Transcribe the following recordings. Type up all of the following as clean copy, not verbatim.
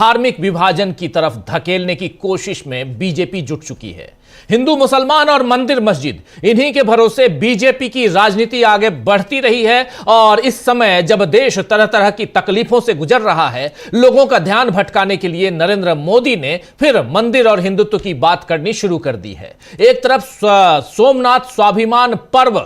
धार्मिक विभाजन की तरफ धकेलने की कोशिश में बीजेपी जुट चुकी है। हिंदू मुसलमान और मंदिर मस्जिद, इन्हीं के भरोसे बीजेपी की राजनीति आगे बढ़ती रही है। और इस समय जब देश तरह तरह की तकलीफों से गुजर रहा है, लोगों का ध्यान भटकाने के लिए नरेंद्र मोदी ने फिर मंदिर और हिंदुत्व की बात करनी शुरू कर दी है। एक तरफ सोमनाथ स्वाभिमान पर्व,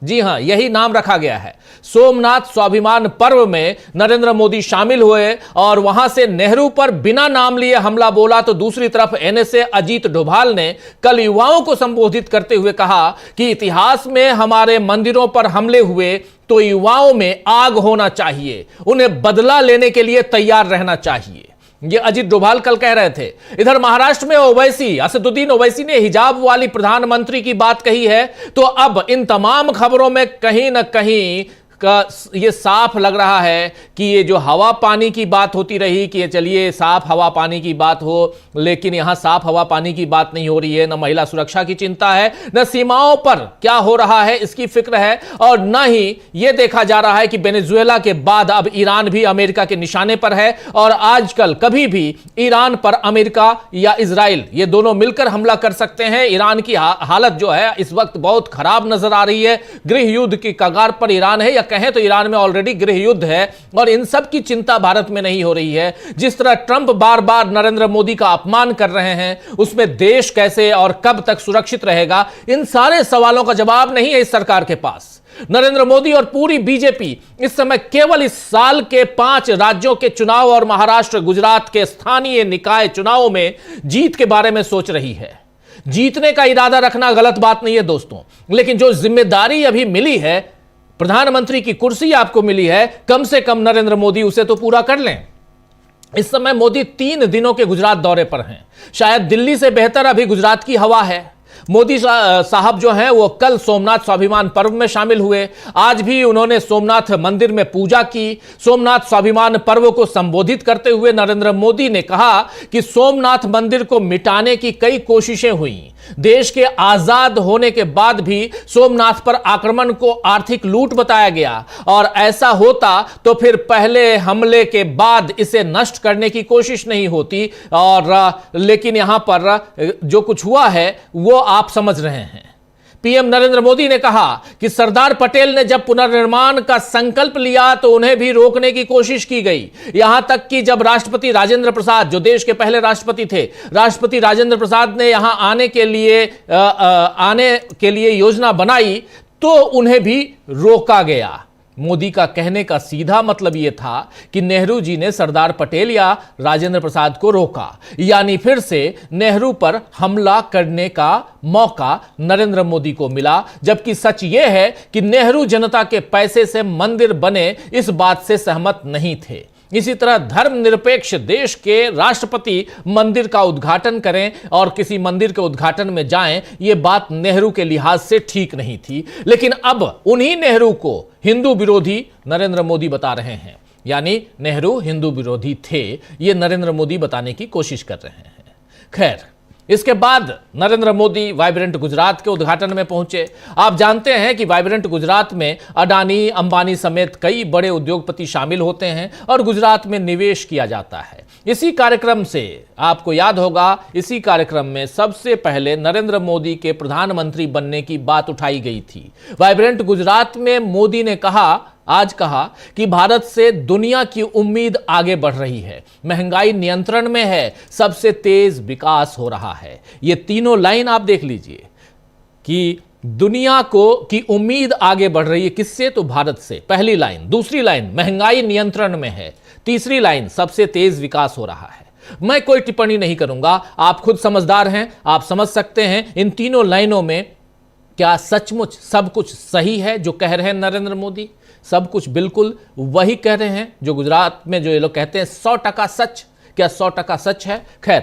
जी हां, यही नाम रखा गया है, सोमनाथ स्वाभिमान पर्व में नरेंद्र मोदी शामिल हुए और वहां से नेहरू पर बिना नाम लिए हमला बोला। तो दूसरी तरफ एनएसए अजीत डोभाल ने कल युवाओं को संबोधित करते हुए कहा कि इतिहास में हमारे मंदिरों पर हमले हुए तो युवाओं में आग होना चाहिए, उन्हें बदला लेने के लिए तैयार रहना चाहिए। ये अजीत डोभाल कल कह रहे थे। इधर महाराष्ट्र में ओवैसी, असदुद्दीन ओवैसी ने हिजाब वाली प्रधानमंत्री की बात कही है। तो अब इन तमाम खबरों में कहीं ना कहीं का ये साफ लग रहा है कि ये जो हवा पानी की बात होती रही कि चलिए साफ हवा पानी की बात हो, लेकिन यहां साफ हवा पानी की बात नहीं हो रही है। न महिला सुरक्षा की चिंता है, न सीमाओं पर क्या हो रहा है इसकी फिक्र है, और न ही यह देखा जा रहा है कि वेनेजुएला के बाद अब ईरान भी अमेरिका के निशाने पर है। और आजकल कभी भी ईरान पर अमेरिका या इजराइल ये दोनों मिलकर हमला कर सकते हैं। ईरान की हालत जो है इस वक्त बहुत खराब नजर आ रही है। गृह युद्ध की कगार पर ईरान है, या कहें तो ईरान में ऑलरेडी गृह युद्ध है। और इन सब की चिंता भारत में नहीं हो रही है। जिस तरह ट्रंप बार बार नरेंद्र मोदी का अपमान कर रहे हैं, उसमें देश कैसे और कब तक सुरक्षित रहेगा, इन सारे सवालों का जवाब नहीं है इस सरकार के पास। नरेंद्र मोदी और पूरी बीजेपी इस समय केवल इस साल के 5 राज्यों के चुनाव और महाराष्ट्र, गुजरात के स्थानीय निकाय चुनावों में जीत के बारे में सोच रही है। जीतने का इरादा रखना गलत बात नहीं है दोस्तों, लेकिन जो जिम्मेदारी अभी मिली है, प्रधानमंत्री की कुर्सी आपको मिली है, कम से कम नरेंद्र मोदी उसे तो पूरा कर लें। इस समय मोदी 3 दिनों के गुजरात दौरे पर हैं। शायद दिल्ली से बेहतर अभी गुजरात की हवा है। मोदी साहब जो हैं वो कल सोमनाथ स्वाभिमान पर्व में शामिल हुए। आज भी उन्होंने सोमनाथ मंदिर में पूजा की। सोमनाथ स्वाभिमान पर्व को संबोधित करते हुए नरेंद्र मोदी ने कहा कि सोमनाथ मंदिर को मिटाने की कई कोशिशें हुई। देश के आजाद होने के बाद भी सोमनाथ पर आक्रमण को आर्थिक लूट बताया गया, और ऐसा होता तो फिर पहले हमले के बाद इसे नष्ट करने की कोशिश नहीं होती। और लेकिन यहां पर जो कुछ हुआ है वो आप समझ रहे हैं। पीएम नरेंद्र मोदी ने कहा कि सरदार पटेल ने जब पुनर्निर्माण का संकल्प लिया तो उन्हें भी रोकने की कोशिश की गई। यहां तक कि जब राष्ट्रपति राजेंद्र प्रसाद, जो देश के पहले राष्ट्रपति थे, राष्ट्रपति राजेंद्र प्रसाद ने यहां आने के लिए योजना बनाई तो उन्हें भी रोका गया। मोदी का कहने का सीधा मतलब यह था कि नेहरू जी ने सरदार पटेल या राजेंद्र प्रसाद को रोका, यानी फिर से नेहरू पर हमला करने का मौका नरेंद्र मोदी को मिला। जबकि सच यह है कि नेहरू जनता के पैसे से मंदिर बने इस बात से सहमत नहीं थे। इसी तरह धर्मनिरपेक्ष देश के राष्ट्रपति मंदिर का उद्घाटन करें और किसी मंदिर के उद्घाटन में जाएं, यह बात नेहरू के लिहाज से ठीक नहीं थी। लेकिन अब उन्हीं नेहरू को हिंदू विरोधी नरेंद्र मोदी बता रहे हैं, यानी नेहरू हिंदू विरोधी थे, यह नरेंद्र मोदी बताने की कोशिश कर रहे हैं। खैर, इसके बाद नरेंद्र मोदी वाइब्रेंट गुजरात के उद्घाटन में पहुंचे। आप जानते हैं कि वाइब्रेंट गुजरात में अडानी, अंबानी समेत कई बड़े उद्योगपति शामिल होते हैं और गुजरात में निवेश किया जाता है। इसी कार्यक्रम से आपको याद होगा, इसी कार्यक्रम में सबसे पहले नरेंद्र मोदी के प्रधानमंत्री बनने की बात उठाई गई थी। वाइब्रेंट गुजरात में मोदी ने आज कहा कि भारत से दुनिया की उम्मीद आगे बढ़ रही है, महंगाई नियंत्रण में है, सबसे तेज विकास हो रहा है। ये तीनों लाइन आप देख लीजिए कि दुनिया की उम्मीद आगे बढ़ रही है, किससे? तो भारत से, पहली लाइन। दूसरी लाइन, महंगाई नियंत्रण में है। तीसरी लाइन, सबसे तेज विकास हो रहा है। मैं कोई टिप्पणी नहीं करूंगा, आप खुद समझदार हैं, आप समझ सकते हैं इन तीनों लाइनों में क्या सचमुच सब कुछ सही है जो कह रहे हैं नरेंद्र मोदी। सब कुछ बिल्कुल वही कह रहे हैं जो गुजरात में जो ये लोग कहते हैं 100% सच। क्या 100% सच है? खैर,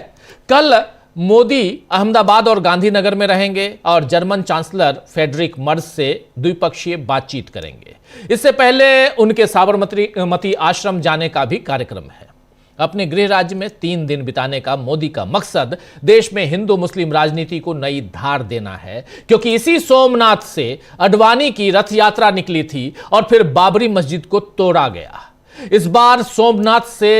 कल मोदी अहमदाबाद और गांधीनगर में रहेंगे और जर्मन चांसलर फ्रेडरिक मर्ज से द्विपक्षीय बातचीत करेंगे। इससे पहले उनके साबरमती आश्रम जाने का भी कार्यक्रम है। अपने गृह राज्य में 3 दिन बिताने का मोदी का मकसद देश में हिंदू मुस्लिम राजनीति को नई धार देना है, क्योंकि इसी सोमनाथ से अडवाणी की रथ यात्रा निकली थी और फिर बाबरी मस्जिद को तोड़ा गया। इस बार सोमनाथ से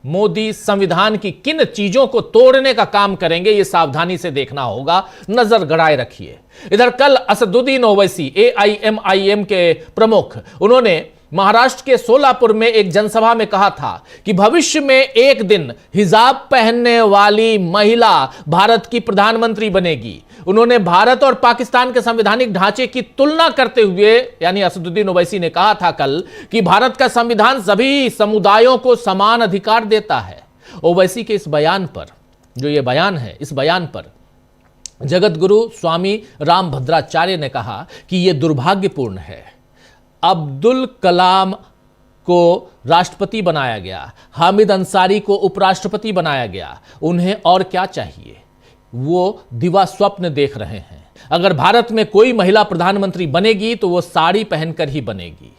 मोदी संविधान की किन चीजों को तोड़ने का काम करेंगे, यह सावधानी से देखना होगा, नजर गड़ाए रखिए। इधर कल असदुद्दीन ओवैसी AIMIM के प्रमुख, उन्होंने महाराष्ट्र के सोलापुर में एक जनसभा में कहा था कि भविष्य में एक दिन हिजाब पहनने वाली महिला भारत की प्रधानमंत्री बनेगी। उन्होंने भारत और पाकिस्तान के संवैधानिक ढांचे की तुलना करते हुए, यानी असदुद्दीन ओवैसी ने कहा था कल कि भारत का संविधान सभी समुदायों को समान अधिकार देता है। ओवैसी के इस बयान पर, जो ये बयान है, इस बयान पर जगत गुरु स्वामी रामभद्राचार्य ने कहा कि यह दुर्भाग्यपूर्ण है। अब्दुल कलाम को राष्ट्रपति बनाया गया, हामिद अंसारी को उपराष्ट्रपति बनाया गया, उन्हें और क्या चाहिए? वो दिवा स्वप्न देख रहे हैं। अगर भारत में कोई महिला प्रधानमंत्री बनेगी तो वो साड़ी पहनकर ही बनेगी।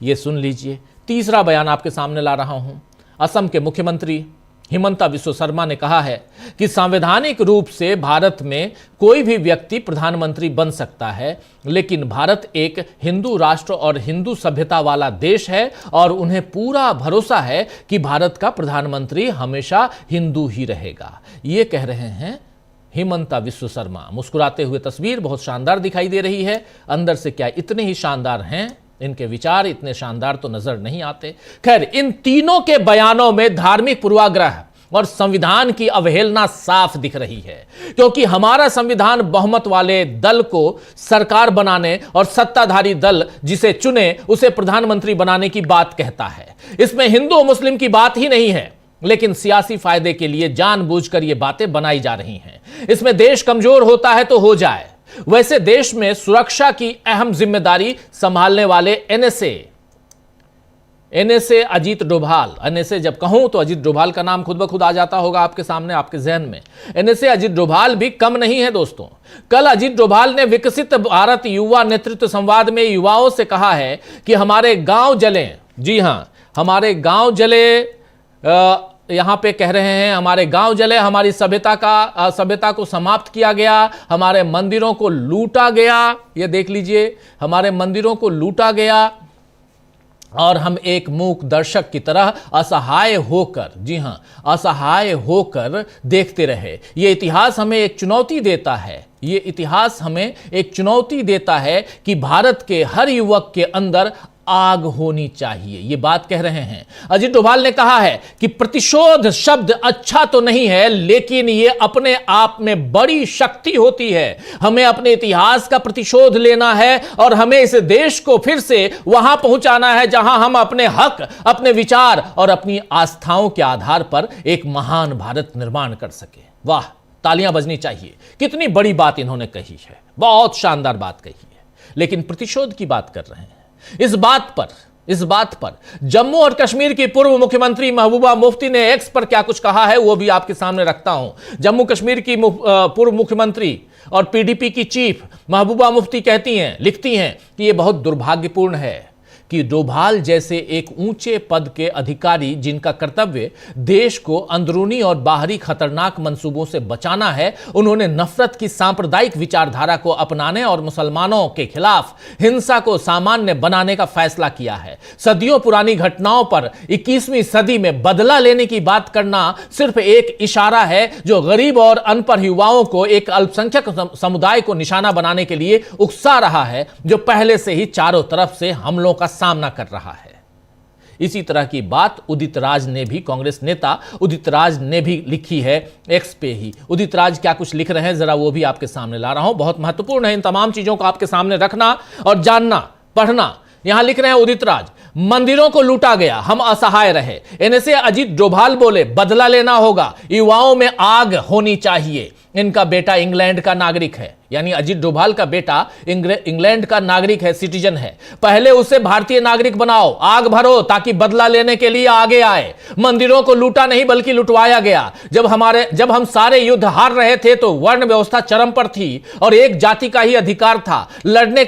ये सुन लीजिए। तीसरा बयान आपके सामने ला रहा हूं। असम के मुख्यमंत्री हिमंता बिस्वा शर्मा ने कहा है कि संवैधानिक रूप से भारत में कोई भी व्यक्ति प्रधानमंत्री बन सकता है, लेकिन भारत एक हिंदू राष्ट्र और हिंदू सभ्यता वाला देश है और उन्हें पूरा भरोसा है कि भारत का प्रधानमंत्री हमेशा हिंदू ही रहेगा। ये कह रहे हैं हिमंता बिस्वा शर्मा। मुस्कुराते हुए तस्वीर बहुत शानदार दिखाई दे रही है, अंदर से क्या इतने ही शानदार हैं? इनके विचार इतने शानदार तो नजर नहीं आते। खैर, इन तीनों के बयानों में धार्मिक पूर्वाग्रह और संविधान की अवहेलना साफ दिख रही है, क्योंकि हमारा संविधान बहुमत वाले दल को सरकार बनाने और सत्ताधारी दल जिसे चुने उसे प्रधानमंत्री बनाने की बात कहता है। इसमें हिंदू मुस्लिम की बात ही नहीं है, लेकिन सियासी फायदे के लिए जानबूझकर ये बातें बनाई जा रही हैं। इसमें देश कमजोर होता है तो हो जाए। वैसे देश में सुरक्षा की अहम जिम्मेदारी संभालने वाले एनएसए अजीत डोभाल, एनएसए जब कहूं तो अजीत डोभाल का नाम खुद ब खुद आ जाता होगा आपके सामने, आपके जहन में। एनएसए अजीत डोभाल भी कम नहीं है दोस्तों। कल अजीत डोभाल ने विकसित भारत युवा नेतृत्व संवाद में युवाओं से कहा है कि हमारे गांव जले, जी हां, हमारे गांव जले, यहां पे कह रहे हैं हमारे गांव जले, हमारी सभ्यता को समाप्त किया गया, हमारे मंदिरों को लूटा गया। ये देख लीजिए, हमारे मंदिरों को लूटा गया और हम एक मूक दर्शक की तरह असहाय होकर, जी हां, असहाय होकर देखते रहे। ये इतिहास हमें एक चुनौती देता है, ये इतिहास हमें एक चुनौती देता है कि भारत के हर युवक के अंदर आग होनी चाहिए। ये बात कह रहे हैं अजीत डोभाल ने। कहा है कि प्रतिशोध शब्द अच्छा तो नहीं है, लेकिन ये अपने आप में बड़ी शक्ति होती है। हमें अपने इतिहास का प्रतिशोध लेना है और हमें इस देश को फिर से वहां पहुंचाना है जहां हम अपने हक, अपने विचार और अपनी आस्थाओं के आधार पर एक महान भारत निर्माण कर सके। वाह, तालियां बजनी चाहिए। कितनी बड़ी बात इन्होंने कही है, बहुत शानदार बात कही है। लेकिन प्रतिशोध की बात कर रहे हैं। इस बात पर जम्मू और कश्मीर की पूर्व मुख्यमंत्री महबूबा मुफ्ती ने एक्स पर क्या कुछ कहा है वो भी आपके सामने रखता हूं। जम्मू कश्मीर की पूर्व मुख्यमंत्री और पीडीपी की चीफ महबूबा मुफ्ती लिखती हैं कि यह बहुत दुर्भाग्यपूर्ण है कि डोभाल जैसे एक ऊंचे पद के अधिकारी, जिनका कर्तव्य देश को अंदरूनी और बाहरी खतरनाक मंसूबों से बचाना है, उन्होंने नफरत की सांप्रदायिक विचारधारा को अपनाने और मुसलमानों के खिलाफ हिंसा को सामान्य बनाने का फैसला किया है। सदियों पुरानी घटनाओं पर 21वीं सदी में बदला लेने की बात करना सिर्फ एक इशारा है जो गरीब और अनपढ़ युवाओं को, एक अल्पसंख्यक समुदाय को निशाना बनाने के लिए उकसा रहा है, जो पहले से ही चारों तरफ से हमलों का सामना कर रहा है। इसी तरह की बात उदित राज ने भी, कांग्रेस नेता उदित राज ने भी लिखी है एक्स पे ही। उदित राज क्या कुछ लिख रहे हैं जरा वो भी आपके सामने ला रहा हूं। बहुत महत्वपूर्ण है इन तमाम चीजों को आपके सामने रखना और जानना, पढ़ना। यहां लिख रहे हैं उदित राज, मंदिरों को लूटा गया, हम असहाय रहे। एनएसए अजीत डोभाल बोले बदला लेना होगा, युवाओं में आग होनी चाहिए। इनका बेटा इंग्लैंड का नागरिक है, यानी अजीत डोभाल का बेटा इंग्लैंड का नागरिक है, सिटीजन है। पहले उसे भारतीय नागरिक बनाओ, आग भरो ताकि बदला लेने के लिए आगे आए। मंदिरों को लूटा नहीं बल्कि लुटवाया गया। जब हम सारे युद्ध हार रहे थे तो वर्ण व्यवस्था चरम पर थी और एक जाति का ही अधिकार था लड़ने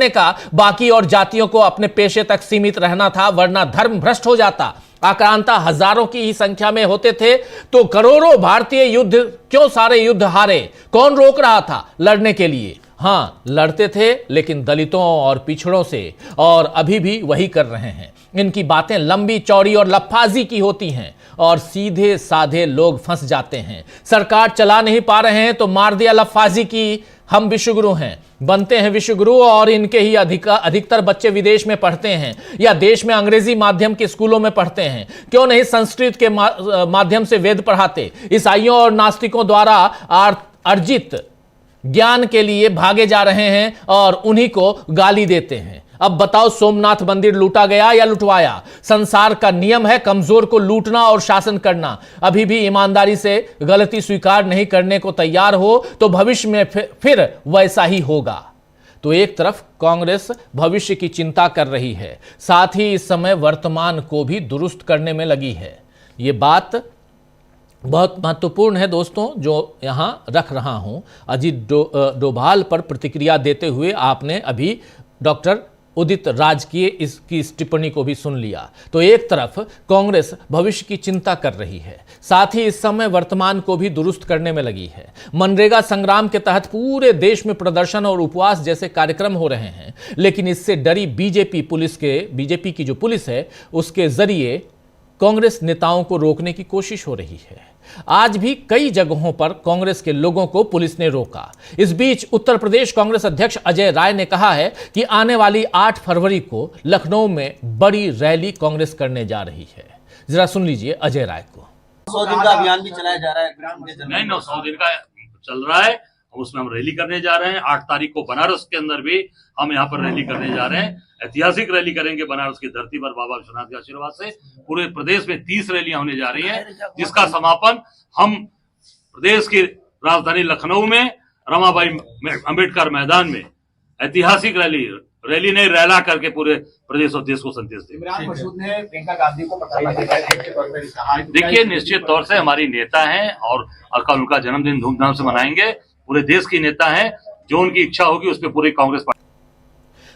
का, बाकी और जातियों को अपने पेशे तक सीमित रहना था, वरना धर्म भ्रष्ट हो जाता। आक्रांता हजारों की ही संख्या में होते थे तो करोड़ों भारतीय युद्ध क्यों सारे युद्ध हारे? कौन रोक रहा था लड़ने के लिए? हाँ, लड़ते थे लेकिन दलितों और पिछड़ों से, और अभी भी वही कर रहे हैं। इनकी बातें लंबी चौड़ी और लफाजी की होती हैं और सीधे साधे लोग फंस जाते हैं। सरकार चला नहीं पा रहे हैं तो मार दिया लफाजी की हम विश्वगुरु हैं, बनते हैं विश्वगुरु, और इनके ही अधिकतर बच्चे विदेश में पढ़ते हैं या देश में अंग्रेजी माध्यम के स्कूलों में पढ़ते हैं। क्यों नहीं संस्कृत के माध्यम से वेद पढ़ाते? ईसाइयों और नास्तिकों द्वारा अर्जित ज्ञान के लिए भागे जा रहे हैं और उन्हीं को गाली देते हैं। अब बताओ, सोमनाथ मंदिर लूटा गया या लुटवाया? संसार का नियम है कमजोर को लूटना और शासन करना। अभी भी ईमानदारी से गलती स्वीकार नहीं करने को तैयार हो तो भविष्य में फिर वैसा ही होगा। तो एक तरफ कांग्रेस भविष्य की चिंता कर रही है, साथ ही इस समय वर्तमान को भी दुरुस्त करने में लगी है। ये बात बहुत महत्वपूर्ण है दोस्तों, जो यहां रख रहा हूं। अजीत डोभाल पर प्रतिक्रिया देते हुए आपने अभी डॉक्टर उदित राज की इसकी इस टिप्पणी को भी सुन लिया। तो एक तरफ कांग्रेस भविष्य की चिंता कर रही है, साथ ही इस समय वर्तमान को भी दुरुस्त करने में लगी है। मनरेगा संग्राम के तहत पूरे देश में प्रदर्शन और उपवास जैसे कार्यक्रम हो रहे हैं, लेकिन इससे डरी बीजेपी की जो पुलिस है उसके जरिए कांग्रेस नेताओं को रोकने की कोशिश हो रही है। आज भी कई जगहों पर कांग्रेस के लोगों को पुलिस ने रोका। इस बीच उत्तर प्रदेश कांग्रेस अध्यक्ष अजय राय ने कहा है कि आने वाली 8 फरवरी को लखनऊ में बड़ी रैली कांग्रेस करने जा रही है। जरा सुन लीजिए अजय राय को। 100 दिन का अभियान भी चलाया जा रहा है। नहीं, 100 दिन का चल रहा है, उसमें हम रैली करने जा रहे हैं। 8 तारीख को बनारस के अंदर भी हम यहाँ पर रैली करने जा रहे हैं। ऐतिहासिक रैली करेंगे बनारस की धरती पर बाबा विश्वनाथ के आशीर्वाद से। पूरे प्रदेश में 30 रैलियां होने जा रही हैं, जिसका समापन हम प्रदेश की राजधानी लखनऊ में रमाबाई अंबेडकर मैदान में ऐतिहासिक रैली ने रैला करके पूरे प्रदेश और देश को संदेश देंगे। देखिए, निश्चित तौर से हमारी नेता हैं और कल उनका जन्मदिन धूमधाम से मनाएंगे। पूरे देश की नेता हैं, जो उनकी इच्छा होगी उस पर पूरी कांग्रेस पार्टी।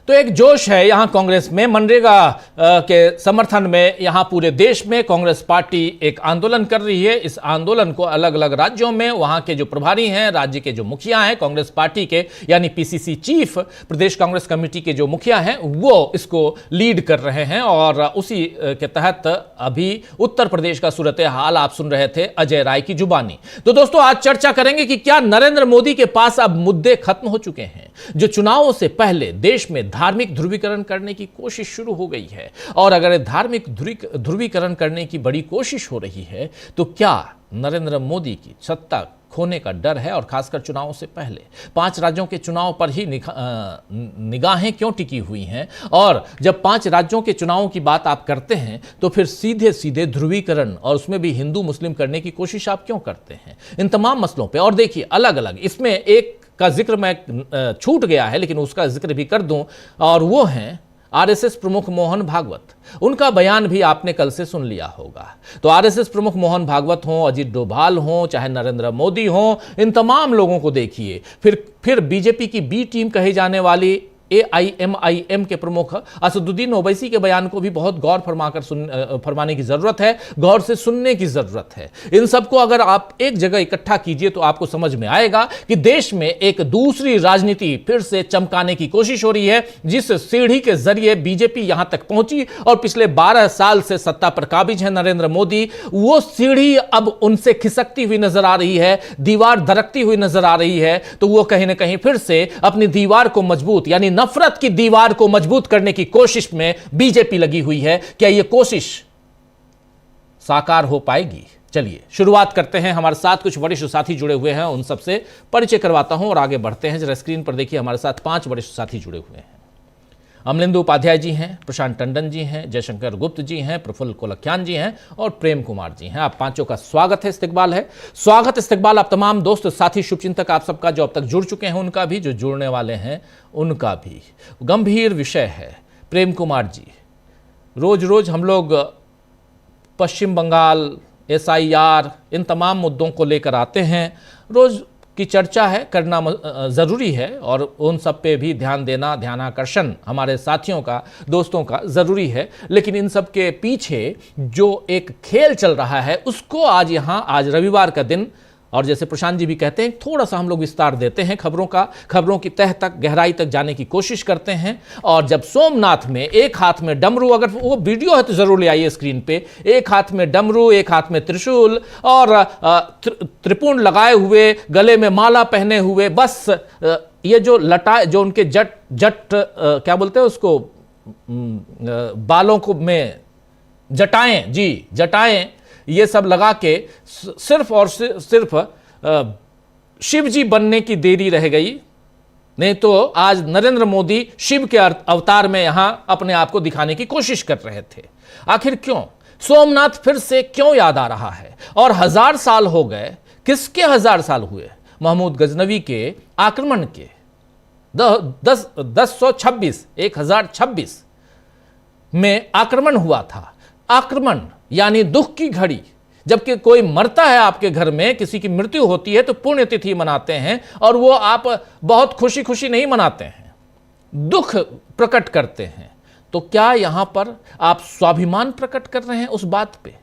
तो एक जोश है यहां कांग्रेस में, मनरेगा के समर्थन में यहां पूरे देश में कांग्रेस पार्टी एक आंदोलन कर रही है। इस आंदोलन को अलग अलग राज्यों में वहां के जो प्रभारी हैं, राज्य के जो मुखिया हैं कांग्रेस पार्टी के, यानी पीसीसी चीफ, प्रदेश कांग्रेस कमेटी के जो मुखिया हैं, वो इसको लीड कर रहे हैं। और उसी के तहत अभी उत्तर प्रदेश का सूरत हाल आप सुन रहे थे अजय राय की जुबानी। तो दोस्तों, आज चर्चा करेंगे कि क्या नरेंद्र मोदी के पास अब मुद्दे खत्म हो चुके हैं? जो चुनावों से पहले देश में धार्मिक ध्रुवीकरण करने की कोशिश शुरू हो गई है, और अगर धार्मिक ध्रुवीकरण करने की बड़ी कोशिश हो रही है तो क्या नरेंद्र मोदी की सत्ता खोने का डर है? और खासकर चुनावों से पहले 5 राज्यों के चुनाव पर ही निगाहें क्यों टिकी हुई हैं? और जब 5 राज्यों के चुनावों की बात आप करते हैं तो फिर सीधे सीधे ध्रुवीकरण और उसमें भी हिंदू मुस्लिम करने की कोशिश आप क्यों करते हैं? इन तमाम मसलों पे, और देखिए अलग अलग, इसमें एक का जिक्र मैं छूट गया है लेकिन उसका जिक्र भी कर दूं, और वो हैं आरएसएस प्रमुख मोहन भागवत। उनका बयान भी आपने कल से सुन लिया होगा। तो आरएसएस प्रमुख मोहन भागवत हो, अजीत डोभाल हो, चाहे नरेंद्र मोदी हो, इन तमाम लोगों को देखिए, फिर बीजेपी की बी टीम कही जाने वाली AIMIM के प्रमुख असदुद्दीन ओवैसी के बयान को भी बहुत गौर फरमाने की जरूरत है, गौर से सुनने की जरूरत है। इन सबको अगर आप एक जगह इकट्ठा कीजिए तो आपको समझ में आएगा कि देश में एक दूसरी राजनीति फिर से चमकाने की कोशिश हो रही है, जिस सीढ़ी के जरिए बीजेपी यहां तक पहुंची और पिछले 12 साल से सत्ता पर काबिज है नरेंद्र मोदी, वो सीढ़ी अब उनसे खिसकती हुई नजर आ रही है, दीवार दरकती हुई नजर आ रही है। तो वो कहीं ना कहीं फिर से अपनी दीवार को मजबूत, यानी नफरत की दीवार को मजबूत करने की कोशिश में बीजेपी लगी हुई है। क्या यह कोशिश साकार हो पाएगी? चलिए शुरुआत करते हैं। हमारे साथ कुछ वरिष्ठ साथी जुड़े हुए हैं, उन सबसे परिचय करवाता हूं और आगे बढ़ते हैं। जरा स्क्रीन पर देखिए, हमारे साथ 5 वरिष्ठ साथी जुड़े हुए हैं। अमलेंदु उपाध्याय जी हैं, प्रशांत टंडन जी हैं, जयशंकर गुप्त जी हैं, प्रफुल्ल कोलख्यान जी हैं और प्रेम कुमार जी हैं। आप पांचों का स्वागत है, इस्तकबाल है। स्वागत इस्तकबाल आप तमाम दोस्त साथी शुभचिंतक आप सबका, जो अब तक जुड़ चुके हैं उनका भी, जो जुड़ने वाले हैं उनका भी। गंभीर विषय है प्रेम कुमार जी। रोज रोज हम लोग पश्चिम बंगाल, SIR, इन तमाम मुद्दों को लेकर आते हैं। रोज की चर्चा है, करना ज़रूरी है और उन सब पे भी ध्यान देना, ध्यानाकर्षण हमारे साथियों का, दोस्तों का ज़रूरी है। लेकिन इन सब के पीछे जो एक खेल चल रहा है उसको आज रविवार का दिन और जैसे प्रशांत जी भी कहते हैं, थोड़ा सा हम लोग विस्तार देते हैं खबरों की तह तक, गहराई तक जाने की कोशिश करते हैं। और जब सोमनाथ में एक हाथ में डमरू, अगर वो वीडियो है तो जरूर ले आइए स्क्रीन पे, एक हाथ में डमरू, एक हाथ में त्रिशूल और त्रिपुंड लगाए हुए, गले में माला पहने हुए, बस ये जो लटा, जो उनके जट क्या बोलते हैं उसको, बालों को में जटाएं, जी जटाएं, ये सब लगा के सिर्फ और सिर्फ शिव जी बनने की देरी रह गई। नहीं तो आज नरेंद्र मोदी शिव के अवतार में यहां अपने आप को दिखाने की कोशिश कर रहे थे। आखिर क्यों सोमनाथ फिर से क्यों याद आ रहा है? और 1000 साल हो गए, किसके 1000 साल हुए? महमूद गजनवी के आक्रमण के 1026 में आक्रमण हुआ था। आक्रमण यानी दुख की घड़ी, जबकि कोई मरता है आपके घर में, किसी की मृत्यु होती है तो पुण्यतिथि मनाते हैं, और वो आप बहुत खुशी खुशी नहीं मनाते हैं, दुख प्रकट करते हैं। तो क्या यहां पर आप स्वाभिमान प्रकट कर रहे हैं उस बात पे?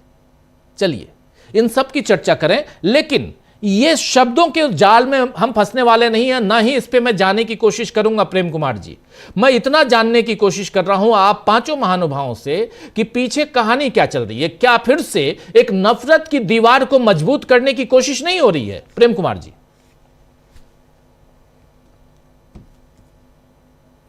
चलिए इन सब की चर्चा करें, लेकिन ये शब्दों के जाल में हम फंसने वाले नहीं हैं, ना ही इस पे मैं जाने की कोशिश करूंगा। प्रेम कुमार जी, मैं इतना जानने की कोशिश कर रहा हूं आप पांचों महानुभावों से कि पीछे कहानी क्या चल रही है। क्या फिर से एक नफरत की दीवार को मजबूत करने की कोशिश नहीं हो रही है? प्रेम कुमार जी,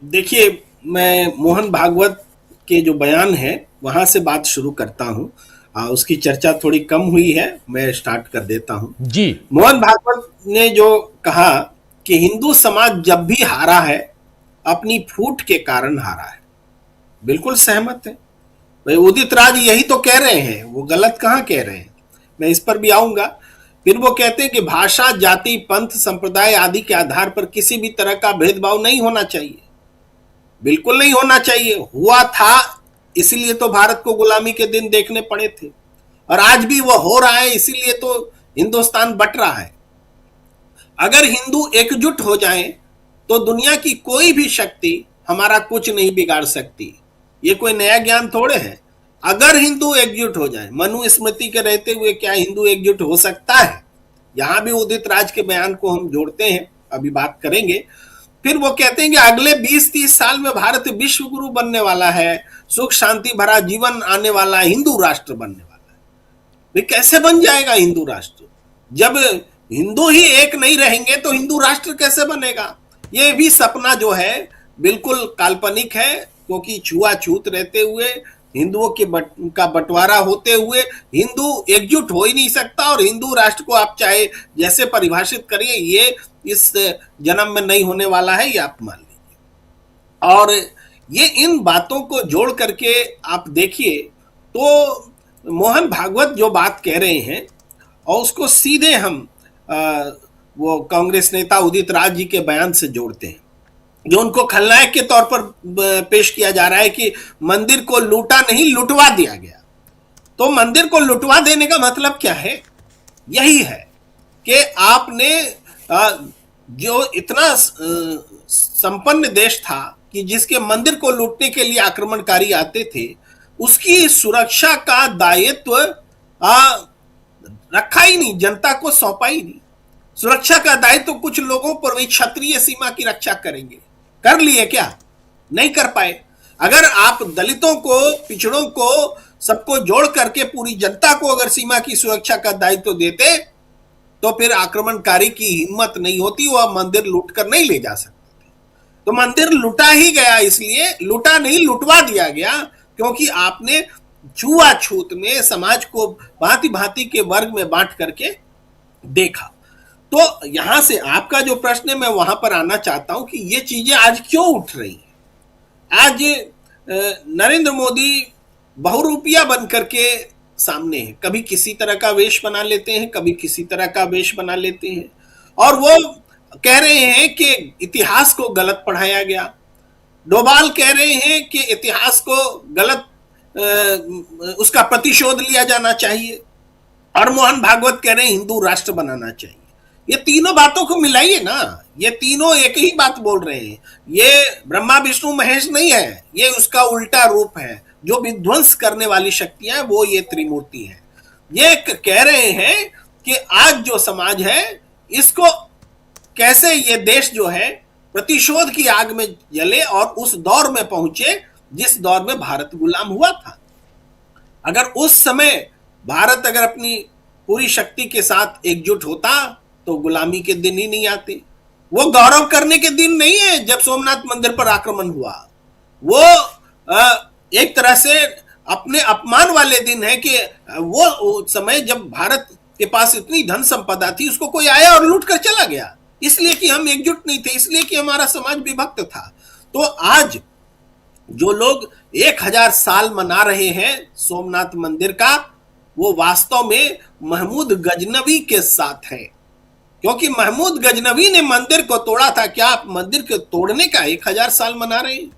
देखिए, मैं मोहन भागवत के जो बयान है वहां से बात शुरू करता हूं। उसकी चर्चा थोड़ी कम हुई है, मैं स्टार्ट कर देता हूं जी। मोहन भागवत ने जो कहा कि हिंदू समाज जब भी हारा है अपनी फूट के कारण हारा है, बिल्कुल सहमत है भाई। उदित राज यही तो कह रहे हैं, वो गलत कहां कह रहे हैं, मैं इस पर भी आऊंगा। फिर वो कहते हैं कि भाषा, जाति, पंथ, संप्रदाय आदि के आधार पर किसी भी तरह का भेदभाव नहीं होना चाहिए, बिल्कुल नहीं होना चाहिए। हुआ था, इसीलिए तो भारत को गुलामी के दिन देखने पड़े थे, और आज भी वो हो रहा है, इसीलिए तो हिंदुस्तान बट रहा है। अगर हिंदू एकजुट हो जाएं तो दुनिया की कोई भी शक्ति हमारा कुछ नहीं बिगाड़ सकती। ये कोई नया ज्ञान थोड़े है। अगर हिंदू एकजुट हो जाए, मनुस्मृति के रहते हुए क्या हिंदू एकजुट हो सकता है? यहां भी उदित राज के बयान को हम जोड़ते हैं, अभी बात करेंगे। फिर वो कहते हैं कि अगले 20-30 साल में भारत विश्व गुरु बनने वाला है, सुख शांति भरा जीवन आने वाला, हिंदू राष्ट्र बनने वाला है। वे कैसे बन जाएगा हिंदू राष्ट्र? जब हिंदू ही एक नहीं रहेंगे तो हिंदू राष्ट्र कैसे बनेगा? ये भी सपना जो है बिल्कुल काल्पनिक है, क्योंकि छुआछूत रहते हुए, हिंदुओं के का बंटवारा होते हुए हिंदू एकजुट हो ही नहीं सकता। और हिंदू राष्ट्र को आप चाहे जैसे परिभाषित करिए, ये इस जन्म में नहीं होने वाला है, ये आप मान लीजिए। और ये इन बातों को जोड़ करके आप देखिए तो मोहन भागवत जो बात कह रहे हैं, और उसको सीधे हम वो कांग्रेस नेता उदित राज जी के बयान से जोड़ते हैं, जो उनको खलनायक के तौर पर पेश किया जा रहा है कि मंदिर को लूटा नहीं, लुटवा दिया गया। तो मंदिर को लुटवा देने का मतलब क्या है? यही है कि आपने जो इतना संपन्न देश था कि जिसके मंदिर को लूटने के लिए आक्रमणकारी आते थे, उसकी सुरक्षा का दायित्व रखा ही नहीं, जनता को सौंपा ही नहीं। सुरक्षा का दायित्व कुछ लोगों पर, वही क्षत्रिय सीमा की रक्षा करेंगे, कर लिए क्या? नहीं कर पाए। अगर आप दलितों को, पिछड़ों को, सबको जोड़ करके पूरी जनता को अगर सीमा की सुरक्षा का दायित्व देते तो फिर आक्रमणकारी की हिम्मत नहीं होती, वह मंदिर लूट कर नहीं ले जा सकते थे। तो मंदिर लूटा ही गया, इसलिए लूटा नहीं, लुटवा दिया गया, क्योंकि आपने छुआछूत में समाज को भांति भांति के वर्ग में बांट करके देखा। तो यहां से आपका जो प्रश्न है, मैं वहां पर आना चाहता हूं कि ये चीजें आज क्यों उठ रही हैं। आज नरेंद्र मोदी बहुरूपिया बन करके सामने है, कभी किसी तरह का वेश बना लेते हैं, कभी किसी तरह का वेश बना लेते हैं, और वो कह रहे हैं कि इतिहास को गलत पढ़ाया गया। डोभाल कह रहे हैं कि इतिहास को गलत उसका प्रतिशोध लिया जाना चाहिए, और मोहन भागवत कह रहे हैं हिंदू राष्ट्र बनाना चाहिए। ये तीनों बातों को मिलाइए ना, ये तीनों एक ही बात बोल रहे हैं। ये ब्रह्मा विष्णु महेश नहीं है, ये उसका उल्टा रूप है। जो विध्वंस करने वाली शक्तियां वो ये त्रिमूर्ति है। ये कह रहे हैं कि आज जो समाज है इसको कैसे ये देश जो है प्रतिशोध की आग में जले और उस दौर में पहुंचे जिस दौर में भारत गुलाम हुआ था। अगर उस समय भारत अगर अपनी पूरी शक्ति के साथ एकजुट होता तो गुलामी के दिन ही नहीं आते। वो गौरव करने के दिन नहीं है जब सोमनाथ मंदिर पर आक्रमण हुआ, वो एक तरह से अपने अपमान वाले दिन है कि वो समय जब भारत के पास इतनी धन संपदा थी उसको कोई आया और लूट कर चला गया, इसलिए कि हम एकजुट नहीं थे, इसलिए कि हमारा समाज विभक्त था। तो आज जो लोग 1000 साल मना रहे हैं सोमनाथ मंदिर का, वो वास्तव में महमूद गजनवी के साथ है, क्योंकि महमूद गजनवी ने मंदिर को तोड़ा था। क्या आप मंदिर को तोड़ने का 1000 साल मना रहे हैं?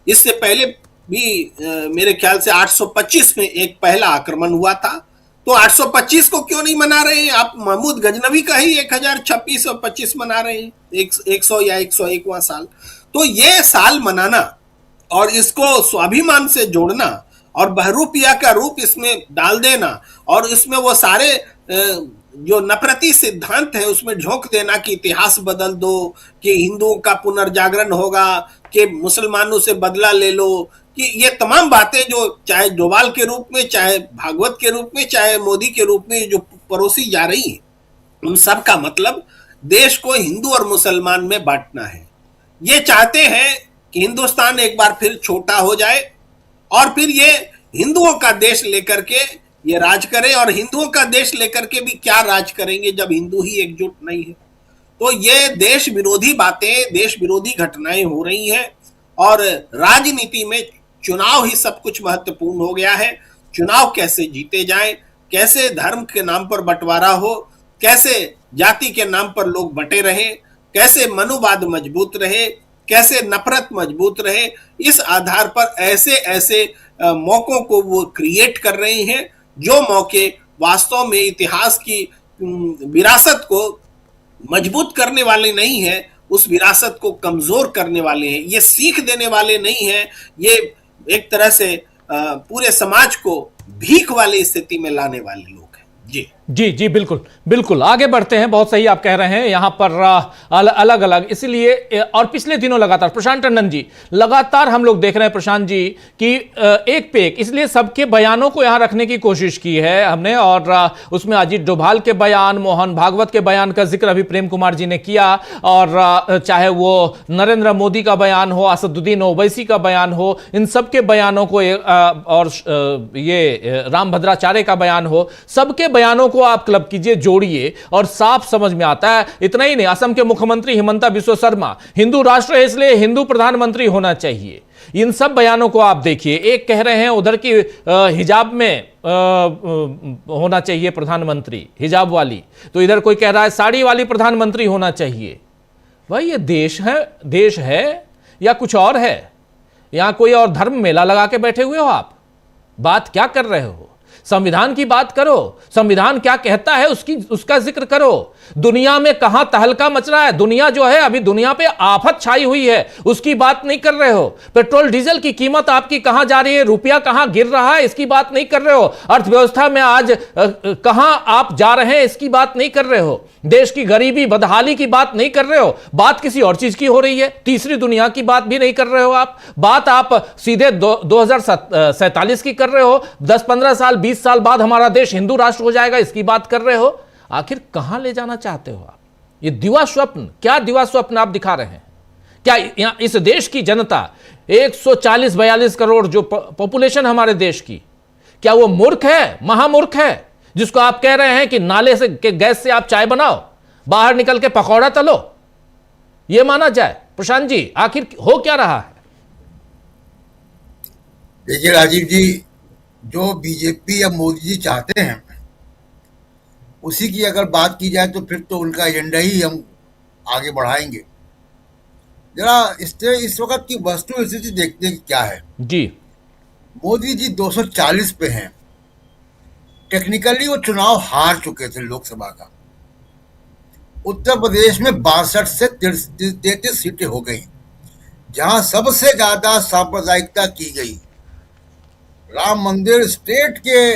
इससे पहले भी मेरे ख्याल से 825 में एक पहला आक्रमण हुआ था, तो 825 को क्यों नहीं मना रहे हैं आप? महमूद गजनवी का ही 1026 और 25 मना रहे हैं, 100 या 101वां साल। तो ये साल मनाना और इसको स्वाभिमान से जोड़ना और बहरूपिया का रूप इसमें डाल देना और इसमें वो सारे जो नफरती सिद्धांत है उसमें झोंक देना कि इतिहास बदल दो, कि हिंदुओं का पुनर्जागरण होगा, कि मुसलमानों से बदला ले लो, कि ये तमाम बातें जो चाहे डोभाल के रूप में, चाहे भागवत के रूप में, चाहे मोदी के रूप में जो परोसी जा रही है, उन सब का मतलब देश को हिंदू और मुसलमान में बांटना है। ये चाहते हैं कि हिंदुस्तान एक बार फिर छोटा हो जाए और फिर ये हिंदुओं का देश लेकर के ये राज करे, और हिंदुओं का देश लेकर के भी क्या राज करेंगे जब हिंदू ही एकजुट नहीं है। तो ये देश विरोधी बातें, देश विरोधी घटनाएं हो रही हैं और राजनीति में चुनाव ही सब कुछ महत्वपूर्ण हो गया है। चुनाव कैसे जीते जाएं, कैसे धर्म के नाम पर बंटवारा हो, कैसे जाति के नाम पर लोग बटे रहें, कैसे मनुवाद मजबूत रहे, कैसे नफरत मजबूत रहे, इस आधार पर ऐसे ऐसे मौकों को वो क्रिएट कर रहे हैं जो मौके वास्तव में इतिहास की विरासत को मजबूत करने वाले नहीं है, उस विरासत को कमजोर करने वाले हैं। ये सीख देने वाले नहीं हैं, ये एक तरह से पूरे समाज को भीख वाली स्थिति में लाने वाले लोग हैं। जी जी जी, बिल्कुल बिल्कुल, आगे बढ़ते हैं। बहुत सही आप कह रहे हैं, यहाँ पर अलग अलग, इसलिए और पिछले दिनों लगातार प्रशांत टंडन जी लगातार हम लोग देख रहे हैं प्रशांत जी कि एक पे एक, इसलिए सबके बयानों को यहाँ रखने की कोशिश की है हमने, और उसमें अजीत डोभाल के बयान, मोहन भागवत के बयान का जिक्र अभी प्रेम कुमार जी ने किया, और चाहे वो नरेंद्र मोदी का बयान हो, असदुद्दीन ओवैसी का बयान हो, इन सब के बयानों को और ये रामभद्राचार्य का बयान हो, सबके बयानों को आप क्लब कीजिए, जोड़िए और साफ समझ में आता है। इतना ही नहीं, असम के मुख्यमंत्री हिमंता बिस्वा शर्मा हिंदू राष्ट्र है इसलिए हिंदू प्रधानमंत्री होना चाहिए, इन सब बयानों को आप देखिए। एक कह रहे हैं उधर की हिजाब में होना चाहिए प्रधानमंत्री, हिजाब वाली, तो इधर कोई कह रहा है साड़ी वाली प्रधानमंत्री होना चाहिए। भाई ये देश है या कुछ और है? यहां कोई और धर्म मेला लगा के बैठे हुए हो आप? बात क्या कर रहे हो? संविधान की बात करो, संविधान क्या कहता है उसका जिक्र करो। दुनिया में कहां तहलका मच रहा है, दुनिया जो है अभी दुनिया पे आफत छाई हुई है, उसकी बात नहीं कर रहे हो। पेट्रोल डीजल की कीमत आपकी कहां जा रही है, रुपया कहां गिर रहा है, इसकी बात नहीं कर रहे हो। अर्थव्यवस्था में आज कहां आप जा रहे हैं, इसकी बात नहीं कर रहे हो। देश की गरीबी बदहाली की बात नहीं कर रहे हो, बात किसी और चीज की हो रही है। तीसरी दुनिया की बात भी नहीं कर रहे हो आप, बात आप सीधे 2047 की कर रहे हो। 10-15 साल 20 साल बाद हमारा देश हिंदू राष्ट्र हो जाएगा, इसकी बात कर रहे हो। आखिर कहां ले जाना चाहते हो आप? ये दिवा स्वप्न, क्या दिवा स्वप्न आप दिखा रहे हैं? क्या यहां इस देश की जनता 140-42 करोड़ जो पॉपुलेशन हमारे देश की, क्या वो मूर्ख है, महामूर्ख है, जिसको आप कह रहे हैं कि नाले से के गैस से आप चाय बनाओ, बाहर निकल के पकौड़ा तलो, ये माना जाए? प्रशांत जी, आखिर हो क्या रहा है? देखिए राजीव जी, जो बीजेपी या मोदी जी चाहते हैं उसी की अगर बात की जाए तो फिर तो उनका एजेंडा ही हम आगे बढ़ाएंगे। जरा इस वक्त की वस्तु स्थिति देखते हैं क्या है। जी, मोदी जी 240 पे हैं। टेक्निकली वो चुनाव हार चुके थे लोकसभा का। उत्तर प्रदेश में 62 से 33 सीटें हो गई, जहां सबसे ज्यादा सांप्रदायिकता की गई। राम मंदिर स्टेट के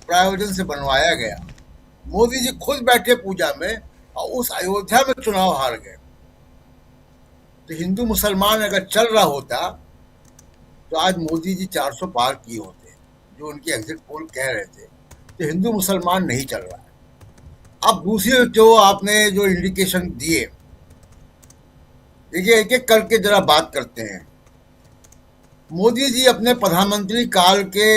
प्रायोजन से बनवाया गया मोदी जी खुद बैठे पूजा में और उस अयोध्या में चुनाव हार गए। तो हिंदू मुसलमान अगर चल रहा होता तो आज मोदी जी 400 पार किए होते, जो उनके एग्जिट पोल कह रहे थे। तो हिंदू मुसलमान नहीं चल रहा है। अब दूसरी जो आपने जो इंडिकेशन दिए, देखिए एक एक करके जरा बात करते हैं। मोदी जी अपने प्रधानमंत्री काल के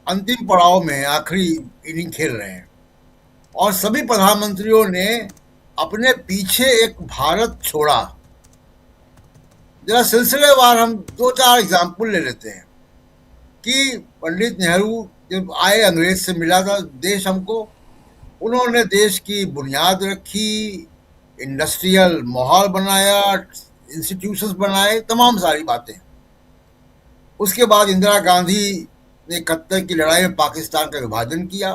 अंतिम पड़ाव में आखिरी इनिंग खेल रहे हैं और सभी प्रधानमंत्रियों ने अपने पीछे एक भारत छोड़ा। जरा सिलसिलेवार हम 2-4 एग्जाम्पल ले लेते हैं कि पंडित नेहरू जब आए, अंग्रेज से मिला था देश हमको, उन्होंने देश की बुनियाद रखी, इंडस्ट्रियल माहौल बनाया, इंस्टीट्यूशंस बनाए, तमाम सारी बातें। उसके बाद इंदिरा गांधी ने 71 की लड़ाई में पाकिस्तान का विभाजन किया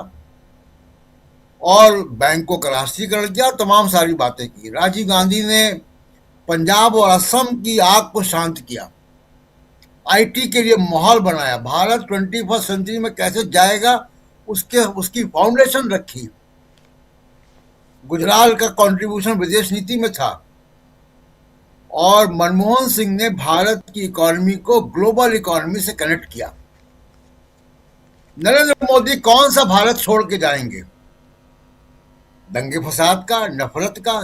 और बैंकों का राष्ट्रीयकरण किया, तमाम सारी बातें की। राजीव गांधी ने पंजाब और असम की आग को शांत किया, आईटी के लिए माहौल बनाया, भारत 21वीं सेंचुरी में कैसे जाएगा उसकी फाउंडेशन रखी। गुजराल का कंट्रीब्यूशन विदेश नीति में था और मनमोहन सिंह ने भारत की इकोनॉमी को ग्लोबल इकोनॉमी से कनेक्ट किया। नरेंद्र मोदी कौन सा भारत छोड़ के जाएंगे? दंगे फसाद का, नफरत का?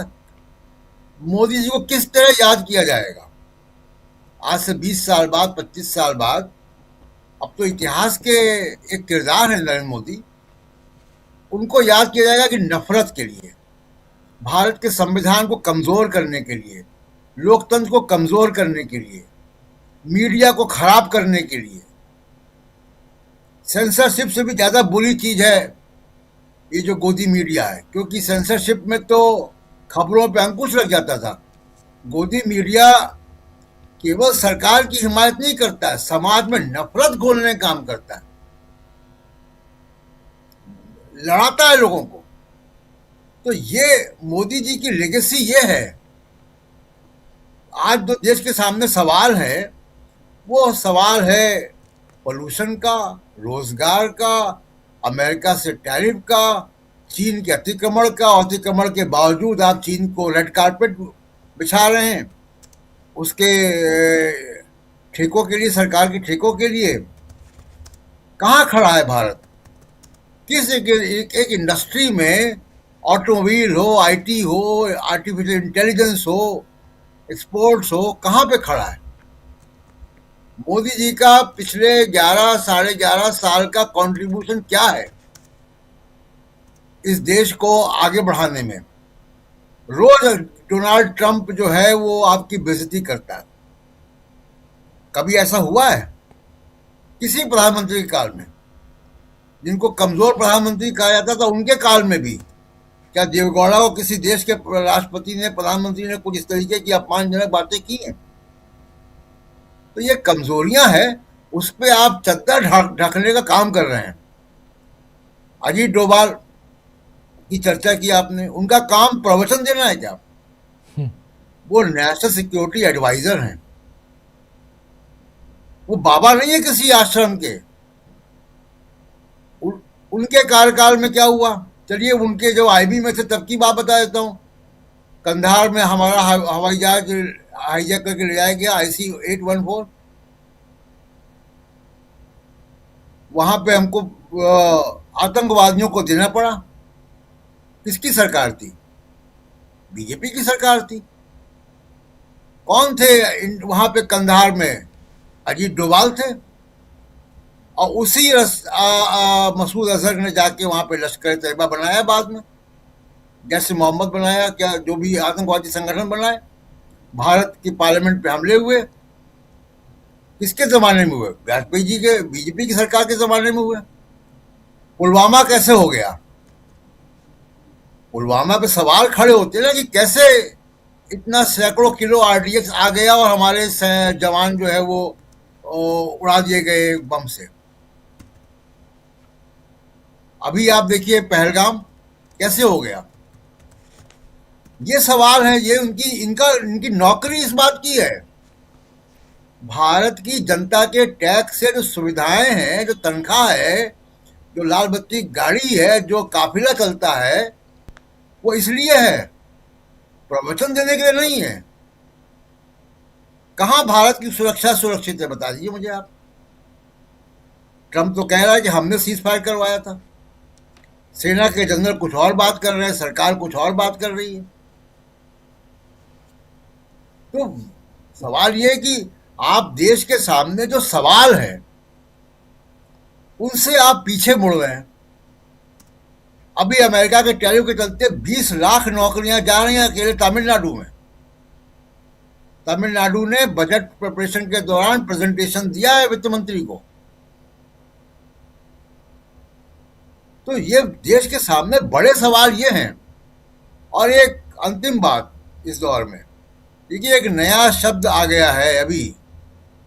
मोदी जी को किस तरह याद किया जाएगा? आज से 20 साल बाद, 25 साल बाद, अब तो इतिहास के एक किरदार है नरेंद्र मोदी। उनको याद किया जाएगा कि नफरत के लिए, भारत के संविधान को कमजोर करने के लिए, लोकतंत्र को कमजोर करने के लिए, मीडिया को खराब करने के लिए। सेंसरशिप से भी ज्यादा बुरी चीज है ये जो गोदी मीडिया है, क्योंकि सेंसरशिप में तो खबरों पे अंकुश लग जाता था। गोदी मीडिया केवल सरकार की हिमायत नहीं करता है, समाज में नफरत घोलने का काम करता है, लड़ाता है लोगों को। तो ये मोदी जी की लेगेसी ये है। आज जो देश के सामने सवाल है वो सवाल है पोल्यूशन का, रोजगार का, अमेरिका से टैरिफ का, चीन के अतिक्रमण का। अतिक्रमण के बावजूद आप चीन को रेड कार्पेट बिछा रहे हैं उसके ठेकों के लिए, सरकार के ठेकों के लिए। कहाँ खड़ा है भारत? किस एक इंडस्ट्री में, ऑटोमोबाइल हो, आईटी हो, आर्टिफिशियल इंटेलिजेंस हो, एक्सपोर्ट्स हो, कहाँ पे खड़ा है? मोदी जी का पिछले 11 - 11.5 साल का कंट्रीब्यूशन क्या है इस देश को आगे बढ़ाने में? रोज डोनाल्ड ट्रंप जो है वो आपकी बेइज्जती करता है। कभी ऐसा हुआ है किसी प्रधानमंत्री के काल में? जिनको कमजोर प्रधानमंत्री कहा जाता था उनके काल में भी क्या देवगौड़ा को किसी देश के राष्ट्रपति ने, प्रधानमंत्री ने कुछ इस तरीके की अपमानजनक बातें की हैं? तो ये कमजोरियां हैं, उस पर आप चद्दर ढकने का काम कर रहे हैं। अजीत डोभाल की चर्चा की आपने, उनका काम प्रवचन देना है क्या? वो नेशनल सिक्योरिटी एडवाइजर हैं, वो बाबा नहीं है किसी आश्रम के। उनके कार्यकाल में क्या हुआ? चलिए उनके जो आईबी में थे तब की बात बता देता हूँ। कंधार में हमारा हवाई जहाज हाईजैक करके ले जाया गया, IC-814। वहां पे हमको आतंकवादियों को देना पड़ा। किसकी सरकार थी? बीजेपी की सरकार थी। कौन थे वहां पे कंधार में? अजीत डोभाल थे। और उसी मसूद अजहर ने जाके वहां पे लश्कर तैयबा बनाया, बाद में जैसे मोहम्मद बनाया, क्या जो भी आतंकवादी संगठन बनाए। भारत की पार्लियामेंट पे हमले हुए, किसके जमाने में हुए? वाजपेयी जी के, बीजेपी की सरकार के जमाने में हुए। पुलवामा कैसे हो गया? पुलवामा पे सवाल खड़े होते ना कि कैसे इतना सैकड़ों किलो RDX आ गया और हमारे जवान जो है वो उड़ा दिए गए बम से। अभी आप देखिए पहलगाम कैसे हो गया। ये सवाल है, ये इनकी नौकरी इस बात की है। भारत की जनता के टैक्स से जो सुविधाएं हैं, जो तनख्वाह है, जो लाल बत्ती गाड़ी है, जो काफिला चलता है, वो इसलिए है, प्रवचन देने के लिए नहीं है। कहां भारत की सुरक्षा सुरक्षित है, बता दीजिए मुझे आप। ट्रंप तो कह रहा है कि हमने सीज फायर करवाया था, सेना के जनरल कुछ और बात कर रहे हैं, सरकार कुछ और बात कर रही है। तो सवाल ये है कि आप देश के सामने जो सवाल है उनसे आप पीछे मुड़ रहे हैं। अभी अमेरिका के टैरिफ के चलते 20 लाख नौकरियां जा रही हैं अकेले तमिलनाडु में। तमिलनाडु ने बजट प्रिपरेशन के दौरान प्रेजेंटेशन दिया है वित्त मंत्री को। तो ये देश के सामने बड़े सवाल ये हैं। और एक अंतिम बात इस दौर में, देखिए एक नया शब्द आ गया है अभी,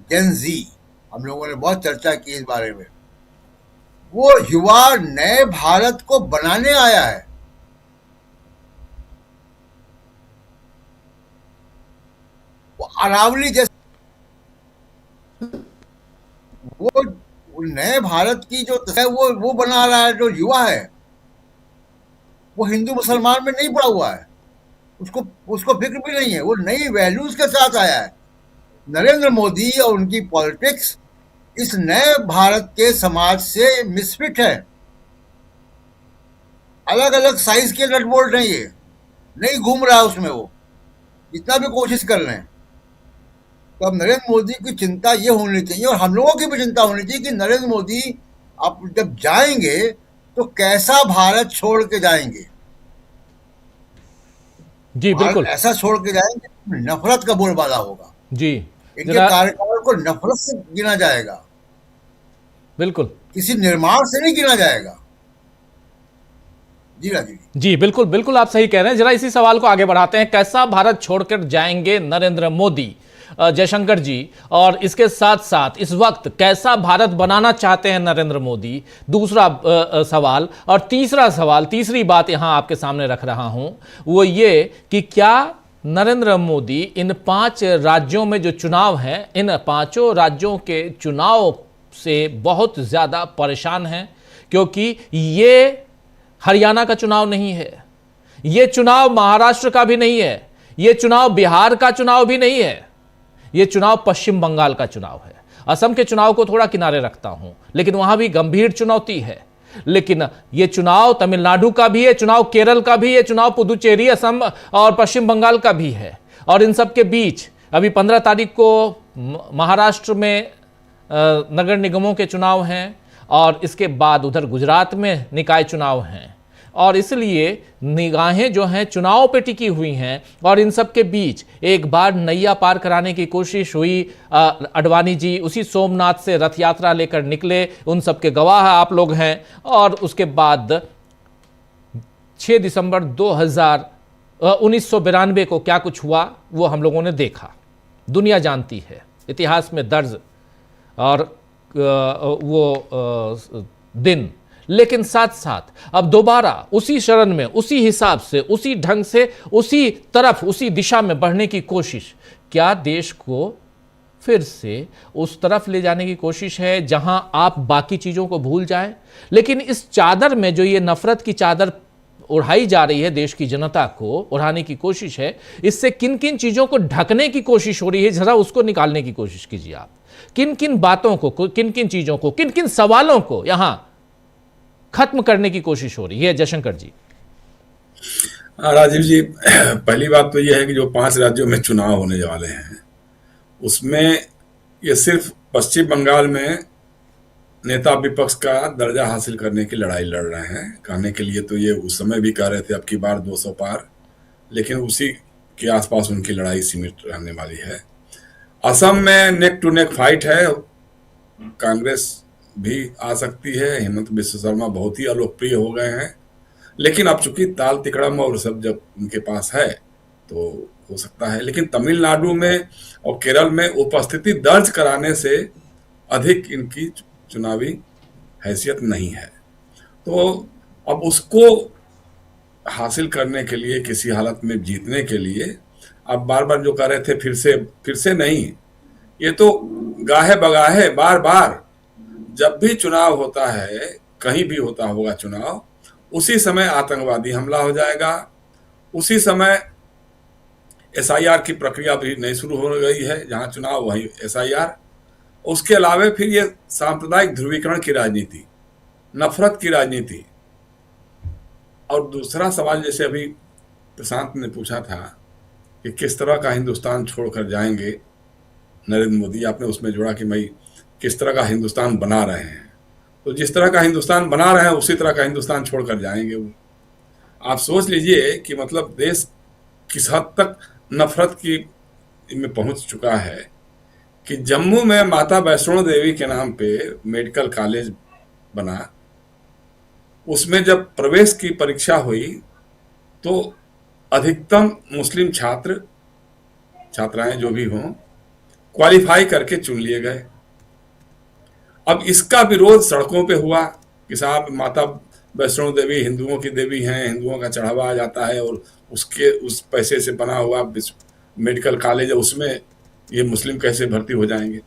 जेन जी। हम लोगों ने बहुत चर्चा की इस बारे में। वो युवा नए भारत को बनाने आया है। वो अरावली जैसे वो नए भारत की जो है वो बना रहा है। जो युवा है वो हिंदू मुसलमान में नहीं पड़ा हुआ है, उसको फिक्र भी नहीं है। वो नई वैल्यूज के साथ आया है। नरेंद्र मोदी और उनकी पॉलिटिक्स इस नए भारत के समाज से मिसफिट है। अलग अलग साइज के नट बोल्ट हैं, ये नहीं घूम रहा है उसमें, वो जितना भी कोशिश कर रहे हैं। तो अब नरेंद्र मोदी की चिंता ये होनी चाहिए, और हम लोगों की भी चिंता होनी चाहिए कि नरेंद्र मोदी आप जब जाएंगे तो कैसा भारत छोड़ के जाएंगे। जी बिल्कुल, ऐसा छोड़ के जाएंगे नफरत का बोलबाला होगा जी। इनके कार्यकाल को नफरत से गिना जाएगा, बिल्कुल, किसी निर्माण से नहीं गिना जाएगा। जी राजीव जी बिल्कुल बिल्कुल, आप सही कह रहे हैं। जरा इसी सवाल को आगे बढ़ाते हैं। कैसा भारत छोड़कर जाएंगे नरेंद्र मोदी, जयशंकर जी, और इसके साथ साथ इस वक्त कैसा भारत बनाना चाहते हैं नरेंद्र मोदी, दूसरा सवाल। और तीसरा सवाल, तीसरी बात यहां आपके सामने रख रहा हूं, वो ये कि क्या नरेंद्र मोदी इन 5 राज्यों में जो चुनाव हैं, इन 5 राज्यों के चुनाव से बहुत ज़्यादा परेशान हैं, क्योंकि ये हरियाणा का चुनाव नहीं है, ये चुनाव महाराष्ट्र का भी नहीं है, ये चुनाव बिहार का चुनाव भी नहीं है, ये चुनाव पश्चिम बंगाल का चुनाव है। असम के चुनाव को थोड़ा किनारे रखता हूं, लेकिन वहां भी गंभीर चुनौती है। लेकिन ये चुनाव तमिलनाडु का भी है, चुनाव केरल का भी है, चुनाव पुदुचेरी, असम और पश्चिम बंगाल का भी है। और इन सब के बीच अभी 15 तारीख को महाराष्ट्र में नगर निगमों के चुनाव हैं, और इसके बाद उधर गुजरात में निकाय चुनाव हैं। और इसलिए निगाहें जो हैं चुनाव पे टिकी हुई हैं। और इन सब के बीच एक बार नैया पार कराने की कोशिश हुई। अडवाणी जी उसी सोमनाथ से रथ यात्रा लेकर निकले, उन सब के गवाह आप लोग हैं। और उसके बाद 6 दिसंबर 1992 को क्या कुछ हुआ वो हम लोगों ने देखा, दुनिया जानती है, इतिहास में दर्ज और वो दिन। लेकिन साथ साथ अब दोबारा उसी शरण में, उसी हिसाब से, उसी ढंग से, उसी तरफ, उसी दिशा में बढ़ने की कोशिश, क्या देश को फिर से उस तरफ ले जाने की कोशिश है जहां आप बाकी चीजों को भूल जाएं? लेकिन इस चादर में जो ये नफरत की चादर उड़ाई जा रही है, देश की जनता को उड़ाने की कोशिश है, इससे किन किन चीजों को ढकने की कोशिश हो रही है, जरा उसको निकालने की कोशिश कीजिए आप। किन किन बातों को, किन किन चीजों को, किन किन सवालों को यहां खत्म करने की कोशिश हो रही है, जयशंकर जी? राजीव जी, पहली बात तो यह है कि जो 5 राज्यों में चुनाव होने वाले हैं उसमें ये सिर्फ पश्चिम बंगाल में नेता विपक्ष का दर्जा हासिल करने की लड़ाई लड़ रहे हैं। कहने के लिए तो ये उस समय भी कह रहे थे अब की बार 200 पार, लेकिन उसी के आसपास उनकी लड़ाई सीमित रहने वाली है। असम में नेक टू नेक फाइट है, कांग्रेस भी आ सकती है, हेमंत बिश्व शर्मा बहुत ही अलोकप्रिय हो गए हैं, लेकिन अब चूंकि ताल तिकड़म और सब जब उनके पास है तो हो सकता है। लेकिन तमिलनाडु में और केरल में उपस्थिति दर्ज कराने से अधिक इनकी चुनावी हैसियत नहीं है। तो अब उसको हासिल करने के लिए, किसी हालत में जीतने के लिए, अब बार बार जो कह रहे थे फिर से नहीं, ये तो गाहे बगाहे बार बार जब भी चुनाव होता है कहीं भी होता होगा चुनाव, उसी समय आतंकवादी हमला हो जाएगा, उसी समय एसआईआर की प्रक्रिया भी नहीं शुरू हो गई है, जहां चुनाव वहीं एसआईआर। उसके अलावा फिर ये सांप्रदायिक ध्रुवीकरण की राजनीति, नफरत की राजनीति। और दूसरा सवाल जैसे अभी प्रशांत ने पूछा था कि किस तरह का हिंदुस्तान छोड़कर जाएंगे नरेंद्र मोदी, आपने उसमें जोड़ा कि भाई किस तरह का हिंदुस्तान बना रहे हैं। तो जिस तरह का हिंदुस्तान बना रहे हैं उसी तरह का हिंदुस्तान छोड़कर जाएंगे वो। आप सोच लीजिए कि मतलब देश किस हद तक नफरत की में पहुंच चुका है कि जम्मू में माता वैष्णो देवी के नाम पे मेडिकल कॉलेज बना, उसमें जब प्रवेश की परीक्षा हुई तो अधिकतम मुस्लिम छात्र छात्राएं जो भी हों क्वालिफाई करके चुन लिए गए। अब इसका विरोध सड़कों पे हुआ कि साहब माता वैष्णो देवी हिंदुओं की देवी हैं, हिंदुओं का चढ़ावा आ जाता है और उसके उस पैसे से बना हुआ मेडिकल कॉलेज है, उसमें ये मुस्लिम कैसे भर्ती हो जाएंगे।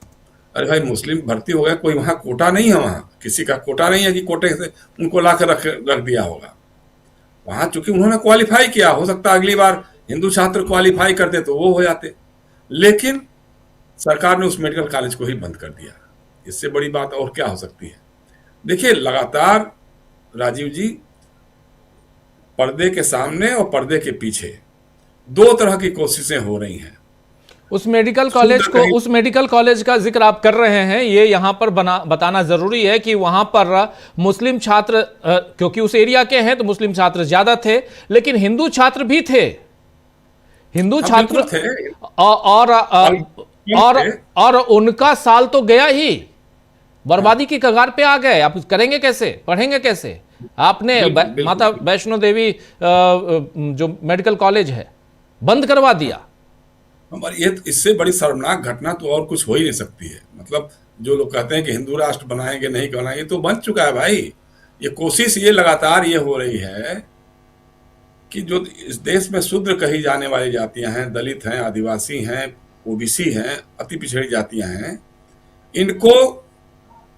अरे भाई मुस्लिम भर्ती हो गया, कोई वहाँ कोटा नहीं है, वहाँ किसी का कोटा नहीं है कि कोटे से उनको लाकर रख दिया होगा। वहाँ चूंकि उन्होंने क्वालिफाई किया, हो सकता है अगली बार हिंदू छात्र क्वालिफाई करते तो वो हो जाते, लेकिन सरकार ने उस मेडिकल कॉलेज को ही बंद कर दिया। इससे बड़ी बात और क्या हो सकती है। देखिए लगातार राजीव जी पर्दे के सामने और पर्दे के पीछे दो तरह की कोशिशें हो रही हैं। उस मेडिकल कॉलेज का जिक्र आप कर रहे हैं, ये यहाँ पर बताना जरूरी है कि वहां पर मुस्लिम छात्र क्योंकि उस एरिया के हैं तो मुस्लिम छात्र ज्यादा थे, लेकिन हिंदू छात्र भी थे, हिंदू छात्र थे। और उनका साल तो गया ही, बर्बादी की कगार पे आ गए। आप करेंगे कैसे, पढ़ेंगे कैसे? आपने माता वैष्णो देवी जो मेडिकल कॉलेज है बंद करवा दिया। हमारी ये इससे बड़ी शर्मनाक घटना तो और कुछ हो ही नहीं सकती है। मतलब जो लोग कहते हैं कि हिंदू राष्ट्र बनाएंगे नहीं बनाएंगे, तो बन चुका है भाई। ये कोशिश ये लगातार ये हो रही है कि जो इस देश में शूद्र कही जाने वाली जातियां हैं, दलित हैं, आदिवासी हैं, ओबीसी हैं, अति पिछड़ी जातियां हैं, इनको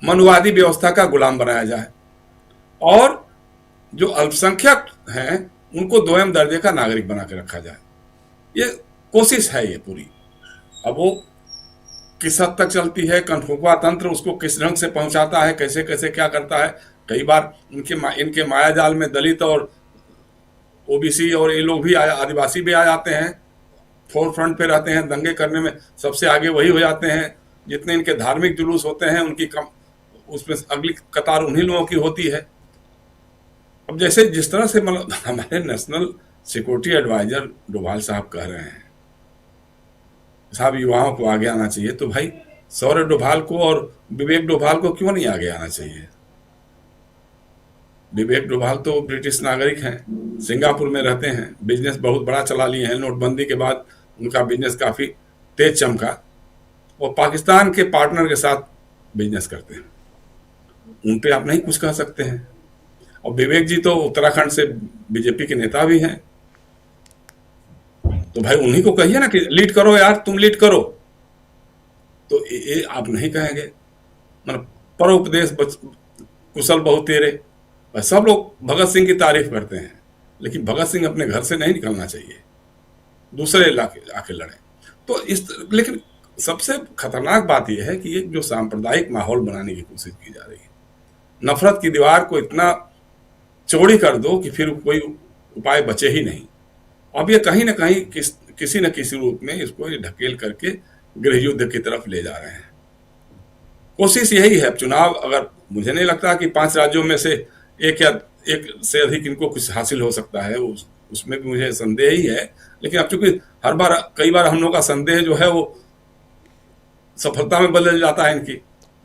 मनुवादी व्यवस्था का गुलाम बनाया जाए और जो अल्पसंख्यक हैं उनको दोयम दर्जे का नागरिक बना के रखा जाए। ये कोशिश है ये पूरी। अब वो किस हद तक चलती है, कनफुआ तंत्र उसको किस ढंग से पहुंचाता है, कैसे कैसे क्या करता है। कई बार इनके मायाजाल में दलित और ओबीसी और ये लोग भी आदिवासी भी आ जाते हैं, फोर फ्रंट पे रहते हैं, दंगे करने में सबसे आगे वही हो जाते हैं। जितने इनके धार्मिक जुलूस होते हैं उनकी उसमें अगली कतार उन्हीं लोगों की होती है। अब जैसे जिस तरह से मतलब हमारे नेशनल सिक्योरिटी एडवाइजर डोभाल साहब कह रहे हैं साहब युवाओं को आगे आना चाहिए, तो भाई सौरभ डोभाल को और विवेक डोभाल को क्यों नहीं आगे आना चाहिए? विवेक डोभाल तो ब्रिटिश नागरिक हैं, सिंगापुर में रहते हैं, बिजनेस बहुत बड़ा चला लिए हैं। नोटबंदी के बाद उनका बिजनेस काफी तेज चमका और पाकिस्तान के पार्टनर के साथ बिजनेस करते हैं। उन पे आप नहीं कुछ कह सकते हैं। और विवेक जी तो उत्तराखंड से बीजेपी के नेता भी हैं, तो भाई उन्हीं को कहिए ना कि लीड करो यार, तुम लीड करो। तो ये आप नहीं कहेंगे। मतलब परोपदेश कुशल बहु तेरे, सब लोग भगत सिंह की तारीफ करते हैं, लेकिन भगत सिंह अपने घर से नहीं निकलना चाहिए, दूसरे इलाके आके लड़े। तो लेकिन सबसे खतरनाक बात यह है कि ये जो सांप्रदायिक माहौल बनाने की कोशिश की जा रही है, नफरत की दीवार को इतना चौड़ी कर दो कि फिर कोई उपाय बचे ही नहीं। अब ये कहीं ना कहीं किसी न किसी रूप में इसको ढकेल करके गृह युद्ध की तरफ ले जा रहे हैं। कोशिश यही है। चुनाव अगर मुझे नहीं लगता कि 5 राज्यों में से एक या एक से अधिक इनको कुछ हासिल हो सकता है, उसमें भी मुझे संदेह ही है। लेकिन अब चूंकि कई बार हम लोग का संदेह जो है वो सफलता में बदल जाता है इनकी,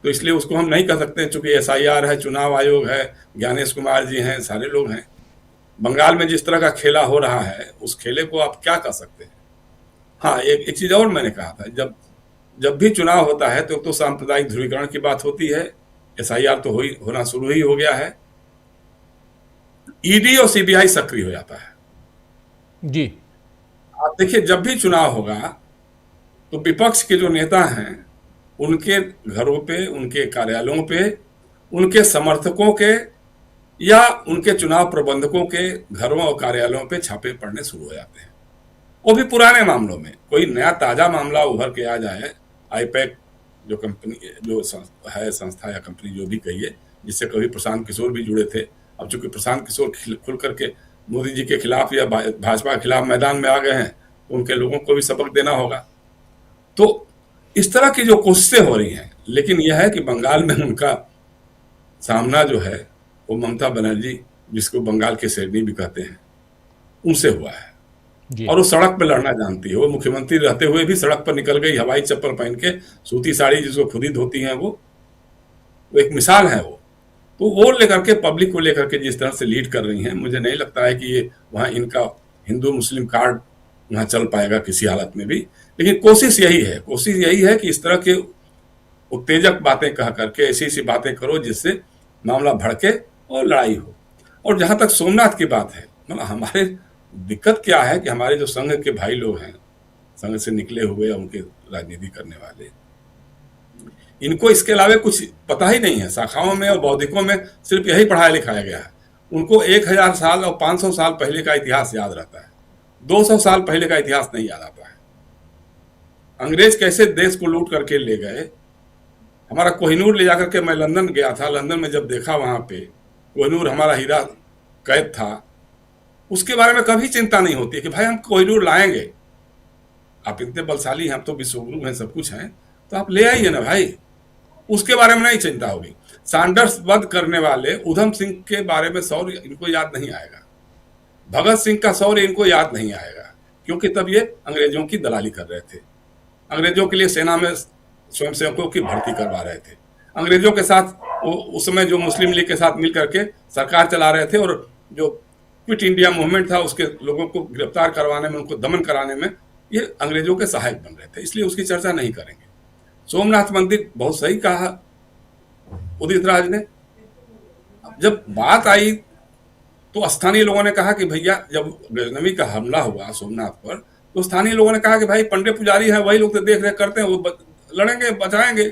तो इसलिए उसको हम नहीं कह सकते। चूंकि एसआईआर है, चुनाव आयोग है, ज्ञानेश कुमार जी हैं, सारे लोग हैं। बंगाल में जिस तरह का खेला हो रहा है उस खेले को आप क्या कर सकते हैं। हाँ, एक चीज और मैंने कहा था, जब भी चुनाव होता है तो सांप्रदायिक ध्रुवीकरण की बात होती है। एसआईआर तो होना शुरू ही हो गया है। ईडी और सीबीआई सक्रिय हो जाता है जी। आप देखिए जब भी चुनाव होगा तो विपक्ष के जो नेता हैं उनके घरों पे, उनके कार्यालयों पे, उनके समर्थकों के या उनके चुनाव प्रबंधकों के घरों और कार्यालयों पे छापे पड़ने शुरू हो जाते हैं। वो भी पुराने मामलों में, कोई नया ताजा मामला उभर के आ जाए, आईपैक जो कंपनी जो है, संस्था या कंपनी जो भी कहिए, जिससे कभी प्रशांत किशोर भी जुड़े थे, अब चूंकि प्रशांत किशोर खुल करके मोदी जी के खिलाफ या भाजपा के खिलाफ मैदान में आ गए हैं, तो उनके लोगों को भी सबक देना होगा। तो इस तरह की जो कोशिशें हो रही हैं, लेकिन यह है कि बंगाल में उनका सामना जो है वो ममता बनर्जी, जिसको बंगाल के शेरनी भी कहते हैं, उनसे हुआ है। और वो सड़क पर लड़ना जानती है। वो मुख्यमंत्री रहते हुए भी सड़क पर निकल गई, हवाई चप्पल पहन के, सूती साड़ी जिसको खुद ही धोती हैं, वो एक मिसाल है। तो वो लेकर के, पब्लिक को लेकर के जिस तरह से लीड कर रही हैं, मुझे नहीं लगता है कि ये वहाँ इनका हिंदू मुस्लिम कार्ड वहाँ चल पाएगा किसी हालत में भी। लेकिन कोशिश यही है कि इस तरह के उत्तेजक बातें कह करके ऐसी ऐसी बातें करो जिससे मामला भड़के और लड़ाई हो। और जहां तक सोमनाथ की बात है, मतलब हमारे दिक्कत क्या है कि हमारे जो संघ के भाई लोग हैं, संघ से निकले हुए उनके राजनीति करने वाले, इनको इसके अलावा कुछ पता ही नहीं है। शाखाओं में और बौद्धिकों में सिर्फ यही पढ़ाया लिखाया गया है। उनको 1000 साल और 500 साल पहले का इतिहास याद रहता है, 200 साल पहले का इतिहास नहीं याद आता है। अंग्रेज कैसे देश को लूट करके ले गए, हमारा कोहिनूर ले जाकर के, मैं लंदन गया था, लंदन में जब देखा वहां पे कोहिनूर हमारा हीरा कैद था, उसके बारे में कभी चिंता नहीं होती है कि भाई हम कोहिनूर लाएंगे, आप इतने बलशाली हैं, हम तो विश्वगुरु हैं, सब कुछ हैं, तो आप ले आइए ना भाई, उसके बारे में नहीं चिंता होगी। सैंडर्स वध करने वाले उधम सिंह के बारे में शौर्य इनको याद नहीं आएगा, भगत सिंह का शौर्य इनको याद नहीं आएगा, क्योंकि तब ये अंग्रेजों की दलाली कर रहे थे, अंग्रेजों के लिए सेना में स्वयंसेवकों की भर्ती करवा रहे थे, अंग्रेजों के साथ उस समय जो मुस्लिम लीग के साथ मिल करके सरकार चला रहे थे, और जो क्विट इंडिया मूवमेंट था उसके लोगों को गिरफ्तार करवाने में, उनको दमन कराने में ये अंग्रेजों के सहायक बन रहे थे, इसलिए उसकी चर्चा नहीं करेंगे। सोमनाथ मंदिर, बहुत सही कहा उदित राज ने। जब बात आई तो स्थानीय लोगों ने कहा कि भैया, जब गजनवी का हमला हुआ सोमनाथ पर, तो स्थानीय लोगों ने कहा कि भाई पंडे पुजारी हैं, वही लोग तो देख रेख करते हैं, वो लड़ेंगे बचाएंगे।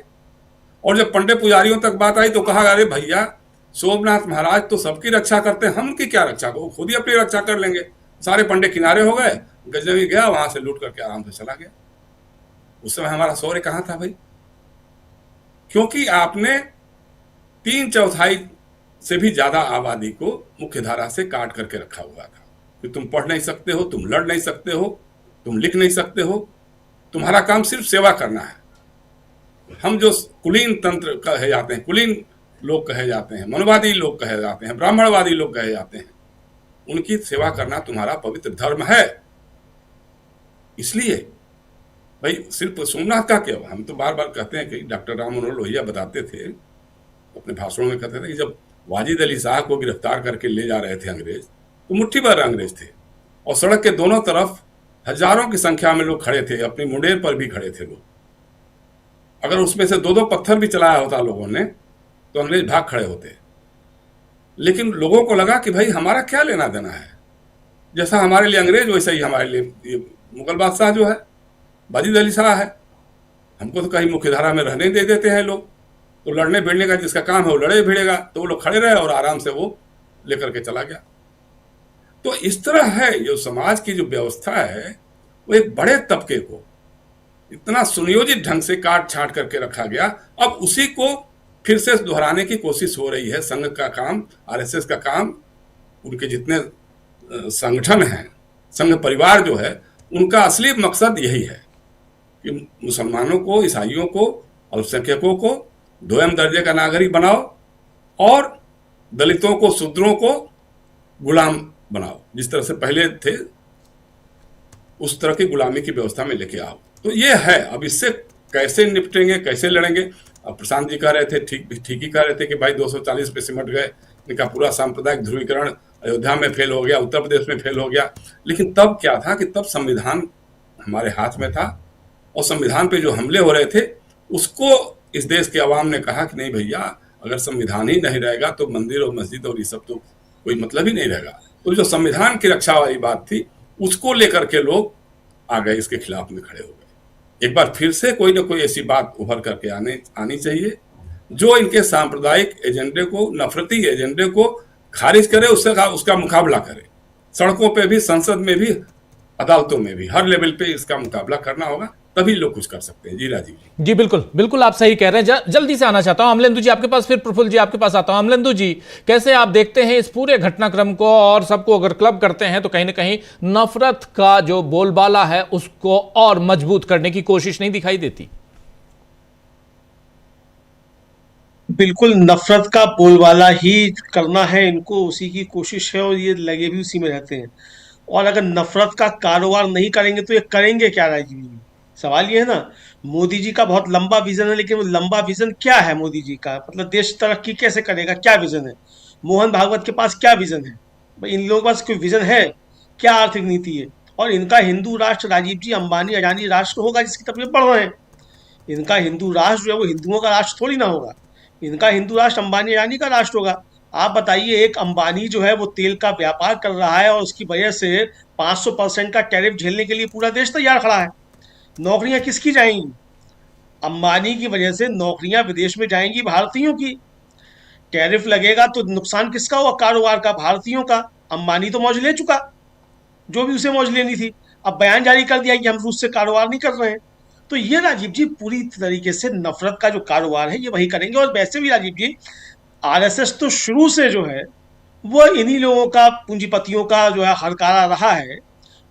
और जब पंडे पुजारियों तक बात आई तो कहा, अरे भैया सोमनाथ महाराज तो सबकी रक्षा करते हैं, हम उनकी क्या रक्षा करो, खुद ही अपनी रक्षा कर लेंगे। सारे पंडे किनारे हो गए, गजनवी गया वहां से लूट करके आराम से चला गया। उस समय हमारा शौर्य कहाँ था भाई? क्योंकि आपने 3/4 से भी ज्यादा आबादी को मुख्य धारा से काट करके रखा हुआ था कि तुम पढ़ नहीं सकते हो, तुम लड़ नहीं सकते हो, तुम लिख नहीं सकते हो, तुम्हारा काम सिर्फ सेवा करना है। हम जो कुलीन तंत्र कहे जाते हैं, कुलीन लोग कहे जाते हैं, मनवादी लोग कहे जाते हैं, ब्राह्मणवादी लोग कहे जाते हैं, उनकी सेवा करना तुम्हारा पवित्र धर्म है। इसलिए भाई सिर्फ सोमनाथ का क्या, हम तो बार बार कहते हैं कि डॉक्टर राम मनोहर लोहिया बताते थे अपने भाषणों में, कहते थे कि जब वाजिद अली शाह को गिरफ्तार करके ले जा रहे थे अंग्रेज, तो मुट्ठी भर अंग्रेज थे और सड़क के दोनों तरफ हजारों की संख्या में लोग खड़े थे, अपनी मुंडेर पर भी खड़े थे लोग। अगर उसमें से 2-2 पत्थर भी चलाया होता लोगों ने तो अंग्रेज भाग खड़े होते। लेकिन लोगों को लगा कि भाई हमारा क्या लेना देना है, जैसा हमारे लिए अंग्रेज वैसा ही हमारे लिए ये मुगल बादशाह जो है वाजिद अली शाह है। हमको तो कहीं मुख्यधारा में रहने दे देते हैं लोग, तो लड़ने भिड़ने का जिसका काम है वो लड़े भिड़ेगा, तो वो लोग खड़े रहे और आराम से वो लेकर के चला गया। तो इस तरह है जो समाज की जो व्यवस्था है, वो एक बड़े तबके को इतना सुनियोजित ढंग से काट छाट करके रखा गया। अब उसी को फिर से दोहराने की कोशिश हो रही है। संघ का काम, आरएसएस का काम, उनके जितने संगठन हैं, संघ परिवार जो है, उनका असली मकसद यही है कि मुसलमानों को, ईसाइयों को, अल्पसंख्यकों को दोयम दर्जे का नागरिक बनाओ और दलितों को, शूद्रों को गुलाम बनाओ। जिस तरह से पहले थे उस तरह की गुलामी की व्यवस्था में लेके आओ। तो ये है। अब इससे कैसे निपटेंगे, कैसे लड़ेंगे? अब प्रशांत जी कह रहे थे, ठीक ही कह रहे थे कि भाई 240 पे सिमट गए, इनका पूरा सांप्रदायिक ध्रुवीकरण अयोध्या में फेल हो गया, उत्तर प्रदेश में फेल हो गया। लेकिन तब क्या था कि तब संविधान हमारे हाथ में था और संविधान पे जो हमले हो रहे थे उसको इस देश के अवाम ने कहा कि नहीं भैया, अगर संविधान ही नहीं रहेगा तो मंदिर और मस्जिद और ये सब तो कोई मतलब ही नहीं रहेगा। तो जो संविधान की रक्षा वाली बात थी उसको लेकर के लोग आ गए, इसके खिलाफ में खड़े हो गए। एक बार फिर से कोई ना कोई ऐसी बात उभर करके आनी चाहिए जो इनके सांप्रदायिक एजेंडे को, नफरती एजेंडे को खारिज करे, उसका मुकाबला करे। सड़कों पे भी, संसद में भी, अदालतों में भी, हर लेवल पे इसका मुकाबला करना होगा, तभी लोग कुछ कर सकते हैं। जी राजीव जी। जी बिल्कुल बिल्कुल, आप सही कह रहे हैं। जल्दी से आना चाहता हूं अमलेंदु जी आपके पास, फिर प्रफुल्ल जी आपके पास आता हूं। अमलेंदु जी, कैसे आप देखते हैं इस पूरे घटनाक्रम को, और सबको अगर क्लब करते हैं तो कहीं ना कहीं नफरत का जो बोलबाला है उसको और मजबूत करने की कोशिश नहीं दिखाई देती? बिल्कुल, नफरत का बोलबाला ही करना है इनको, उसी की कोशिश है और ये लगे भी उसी में रहते हैं। और अगर नफरत का कारोबार नहीं करेंगे तो ये करेंगे क्या राजीव जी? सवाल ये है ना। मोदी जी का बहुत लंबा विजन है, लेकिन वो लंबा विजन क्या है मोदी जी का? मतलब देश तरक्की कैसे करेगा, क्या विजन है? मोहन भागवत के पास क्या विजन है? भाई इन लोगों के पास कोई विजन है? क्या आर्थिक नीति है? और इनका हिंदू राष्ट्र राजीव जी अंबानी अडानी राष्ट्र होगा जिसकी तरफ ये बढ़ रहे हैं। इनका हिंदू राष्ट्र जो है वो हिंदुओं का राष्ट्र थोड़ी ना होगा। इनका हिंदू राष्ट्र अंबानी अडानी का राष्ट्र होगा। आप बताइए, एक अंबानी जो है वो तेल का व्यापार कर रहा है और उसकी वजह से 500% का टैरिफ झेलने के लिए पूरा देश तैयार खड़ा है। नौकरियां किसकी जाएंगी? अंबानी की वजह से नौकरियां विदेश में जाएंगी भारतीयों की। टैरिफ लगेगा तो नुकसान किसका हुआ? कारोबार का, भारतीयों का। अंबानी तो मौज ले चुका, जो भी उसे मौज लेनी थी। अब बयान जारी कर दिया कि हम रूस से कारोबार नहीं कर रहे हैं। तो ये राजीव जी पूरी तरीके से नफरत का जो कारोबार है ये वही करेंगे। और वैसे भी राजीव जी, आरएसएस तो शुरू से जो है वो इन्हीं लोगों का, पूंजीपतियों का जो है हरकारा रहा है।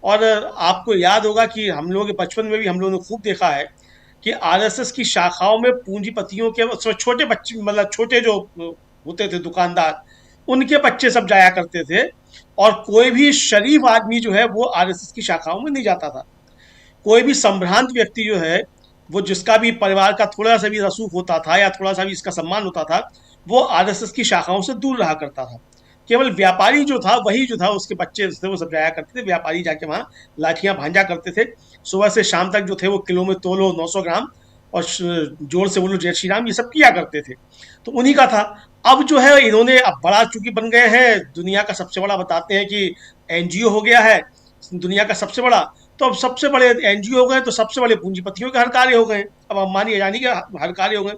और आपको याद होगा कि हम लोग बचपन में भी हम लोगों ने खूब देखा है कि आरएसएस की शाखाओं में पूंजीपतियों के छोटे बच्चे, मतलब छोटे जो होते थे दुकानदार, उनके बच्चे सब जाया करते थे। और कोई भी शरीफ आदमी जो है वो आरएसएस की शाखाओं में नहीं जाता था। कोई भी संभ्रांत व्यक्ति जो है वो, जिसका भी परिवार का थोड़ा सा भी रसूख होता था या थोड़ा सा भी इसका सम्मान होता था, वो आरएसएस की शाखाओं से दूर रहा करता था। केवल व्यापारी जो था वही जो था, उसके बच्चे थे वो सब जाया करते थे। व्यापारी जाके वहाँ लाठियां भांजा करते थे। सुबह से शाम तक जो थे वो किलो में तोलो 900 ग्राम और जोर से बोलो जय श्री राम, ये सब किया करते थे। तो उन्हीं का था। अब जो है इन्होंने, अब बड़ा चूंकि बन गए हैं, दुनिया का सबसे बड़ा, बताते हैं कि एनजीओ हो गया है दुनिया का सबसे बड़ा। तो अब सबसे बड़े एनजीओ हो गए तो सबसे बड़े पूंजीपतियों के हरकारे हो गए। अब अंबानी अडानी के हरकारे हो गए।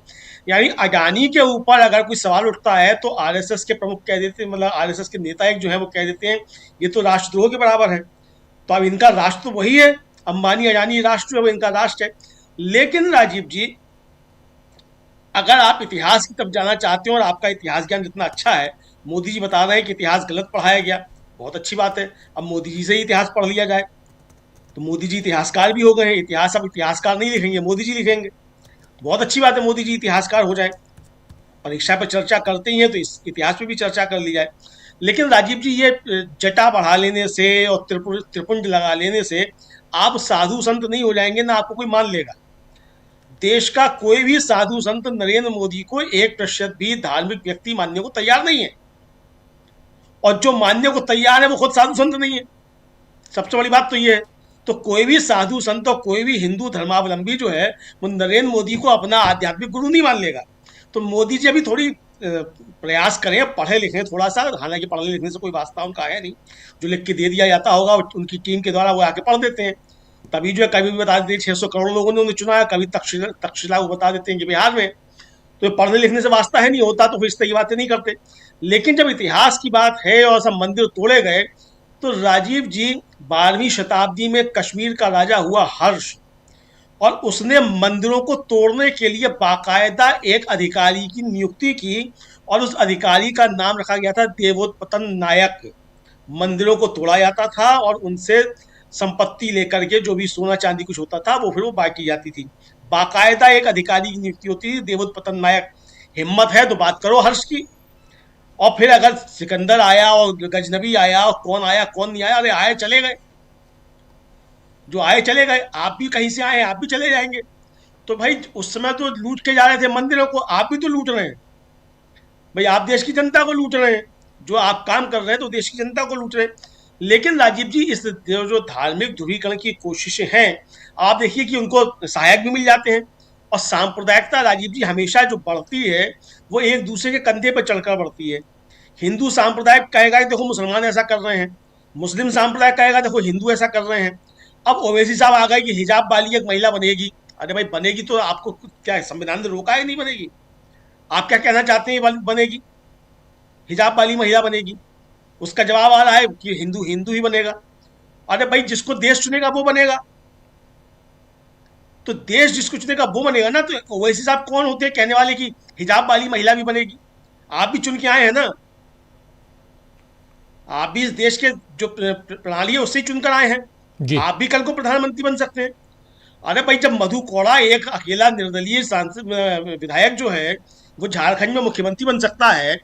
यानी अडानी के ऊपर अगर कोई सवाल उठता है तो आरएसएस के प्रमुख कह देते हैं, मतलब आरएसएस के नेता एक जो है वो कह देते हैं ये तो राष्ट्रद्रोह के बराबर है। तो अब इनका राष्ट्र तो वही है, अंबानी अडानी राष्ट्र है वो इनका राष्ट्र है। लेकिन राजीव जी, अगर आप इतिहास की तरफ जाना चाहते हो और आपका इतिहास ज्ञान जितना अच्छा है, मोदी जी बता रहे हैं कि इतिहास गलत पढ़ाया गया, बहुत अच्छी बात है। अब मोदी जी से ही इतिहास पढ़ लिया जाए तो मोदी जी इतिहासकार भी हो गए हैं। इतिहास अब इतिहासकार नहीं लिखेंगे, मोदी जी लिखेंगे। बहुत अच्छी बात है, मोदी जी इतिहासकार हो जाए। परीक्षा पर चर्चा करते ही हैं तो इस इतिहास पे भी चर्चा कर ली जाए। लेकिन राजीव जी, ये जटा बढ़ा लेने से और त्रिपुंड लगा लेने से आप साधु संत नहीं हो जाएंगे, ना आपको कोई मान लेगा। देश का कोई भी साधु संत नरेंद्र मोदी को 1% भी धार्मिक व्यक्ति मानने को तैयार नहीं है। और जो मानने को तैयार है वो खुद साधु संत नहीं है। सबसे बड़ी बात तो ये है। तो कोई भी साधु संत और कोई भी हिंदू धर्मावलंबी जो है वो नरेंद्र मोदी को अपना आध्यात्मिक गुरु नहीं मान लेगा। तो मोदी जी अभी थोड़ी प्रयास करें, पढ़े लिखें थोड़ा सा। हालांकि पढ़ने लिखने से कोई वास्ता उनका है नहीं, जो लिख के दे दिया जाता होगा उनकी टीम के द्वारा वो आके पढ़ देते हैं। तभी जो है कभी भी बता देते हैं 600 करोड़ लोगों ने उन्हें चुना है, कभी तक्षशिला वो बता देते हैं कि बिहार में। तो पढ़ने लिखने से वास्ता है नहीं, होता तो फिर इस तरह की बातें नहीं करते। लेकिन जब इतिहास की बात है और सब मंदिर तोड़े गए, तो राजीव जी 12वीं शताब्दी में कश्मीर का राजा हुआ हर्ष, और उसने मंदिरों को तोड़ने के लिए बाकायदा एक अधिकारी की नियुक्ति की, और उस अधिकारी का नाम रखा गया था देवोत्पतन नायक। मंदिरों को तोड़ा जाता था और उनसे संपत्ति लेकर के जो भी सोना चांदी कुछ होता था वो फिर वो बांटी जाती थी। बाकायदा एक अधिकारी की नियुक्ति होती थी, देवोत्पतन नायक। हिम्मत है तो बात करो हर्ष की। और फिर अगर सिकंदर आया और गजनबी आया और कौन आया कौन नहीं आया, अरे आए चले गए, जो आए चले गए। आप भी कहीं से आए, आप भी चले जाएंगे। तो भाई उस समय तो लूट के जा रहे थे मंदिरों को, आप भी तो लूट रहे हैं भाई। आप देश की जनता को लूट रहे हैं, जो आप काम कर रहे हैं तो देश की जनता को लूट रहे हैं। लेकिन राजीव जी, इस जो धार्मिक ध्रुवीकरण की कोशिशें हैं, आप देखिए कि उनको सहायक भी मिल जाते हैं। और सांप्रदायिकता राजीव जी हमेशा जो बढ़ती है वो एक दूसरे के कंधे पर चढ़कर बढ़ती है। हिंदू सांप्रदायिक कहेगा कि देखो मुसलमान ऐसा कर रहे हैं, मुस्लिम सांप्रदायिक कहेगा देखो हिंदू ऐसा कर रहे हैं। अब ओवैसी साहब आ गए कि हिजाब वाली एक महिला बनेगी। अरे भाई बनेगी तो आपको क्या संविधान ने रोका है? नहीं बनेगी। आप क्या कहना चाहते हैं बनेगी? हिजाब वाली महिला बनेगी। उसका जवाब आ रहा है कि हिंदू हिंदू ही बनेगा। अरे भाई, जिसको देश चुनेगा वो बनेगा। तो देश जिसको चुनेगा वो बनेगा ना। तो ओवैसी साहब कौन होते हैं कहने वाले कि हिजाब वाली महिला भी बनेगी? आप भी चुन के आए हैं ना, आप भी इस देश के जो प्रणाली है उससे ही चुनकर आए हैं। जी। आप भी कल को प्रधानमंत्री बन सकते हैं। अरे भाई, जब मधु कोड़ा एक अकेला निर्दलीय सांसद विधायक जो है वो झारखंड में मुख्यमंत्री बन सकता है,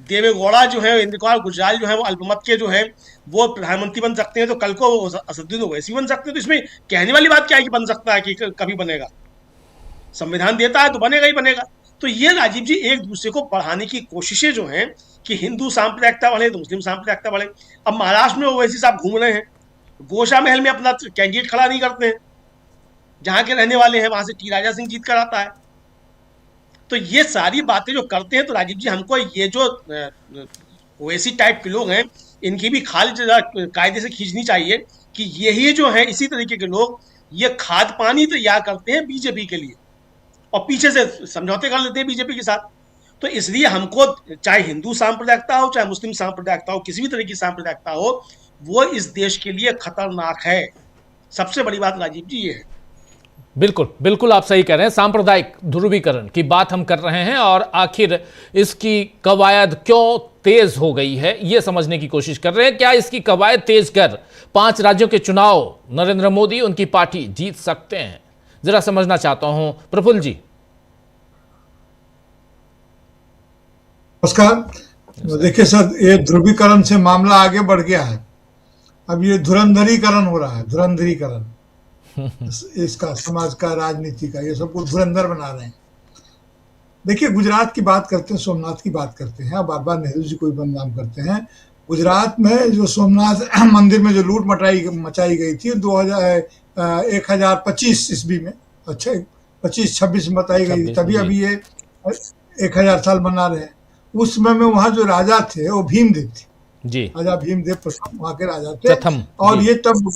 देवेगौड़ा जो है, इंद्र कुमार गुजराल जो है वो अल्पमत के जो है वो प्रधानमंत्री बन सकते हैं, तो कल को असदुद्दीन ओवैसी बन सकते हैं। तो इसमें कहने वाली बात क्या है कि बन सकता है कि कभी बनेगा? संविधान देता है तो बनेगा ही बनेगा। तो ये राजीव जी एक दूसरे को बढ़ाने की कोशिशें जो हैं कि हिंदू सांप्रदायिकता बढ़े तो मुस्लिम सांप्रदायिकता बढ़े। अब महाराष्ट्र में ओवैसी साहब घूम रहे हैं, गोशा महल में अपना कैंडिडेट खड़ा नहीं करते हैं, जहां के रहने वाले हैं वहां से टी राजा सिंह जीत कर आता है। तो ये सारी बातें जो करते हैं, तो राजीव जी हमको ये जो ओवैसी टाइप के लोग हैं इनकी भी खाल कायदे से खींचनी चाहिए कि यही जो है इसी तरीके के लोग ये खाद पानी तैयार करते हैं बीजेपी के लिए और पीछे से समझौते कर लेते हैं बीजेपी के साथ। तो इसलिए हमको चाहे हिंदू सांप्रदायिकता हो चाहे मुस्लिम सांप्रदायिकता हो, किसी भी तरह की सांप्रदायिकता हो, वो इस देश के लिए खतरनाक है। सबसे बड़ी बात राजीव जी ये है। बिल्कुल बिल्कुल आप सही कह रहे हैं। सांप्रदायिक ध्रुवीकरण की बात हम कर रहे हैं और आखिर इसकी कवायद क्यों तेज हो गई है यह समझने की कोशिश कर रहे हैं। क्या इसकी कवायद तेज कर 5 राज्यों के चुनाव नरेंद्र मोदी उनकी पार्टी जीत सकते हैं? जरा समझना चाहता हूं प्रफुल्ल जी। नमस्कार। देखिए सर, ये ध्रुवीकरण से मामला आगे बढ़ गया है। अब ये धुरंधरीकरण हो रहा है, धुरंधरीकरण इसका, समाज का, राजनीति का, ये सबको धुरंधर बना रहे हैं। देखिए, गुजरात की बात करते हैं, सोमनाथ की बात करते हैं, बार बार नेहरू जी को भी बदनाम करते हैं। गुजरात में जो सोमनाथ मंदिर में जो लूट मचाई गई थी 1025 ईस्वी में, अच्छा 25-26 में बताई गई, तभी अभी ये 1000 साल मना रहे हैं। उस समय में वहाँ जो राजा थे वो भीमदेव थे जी, राजा भीमदेव प्रथम वहाँ के राजा थे। और ये तब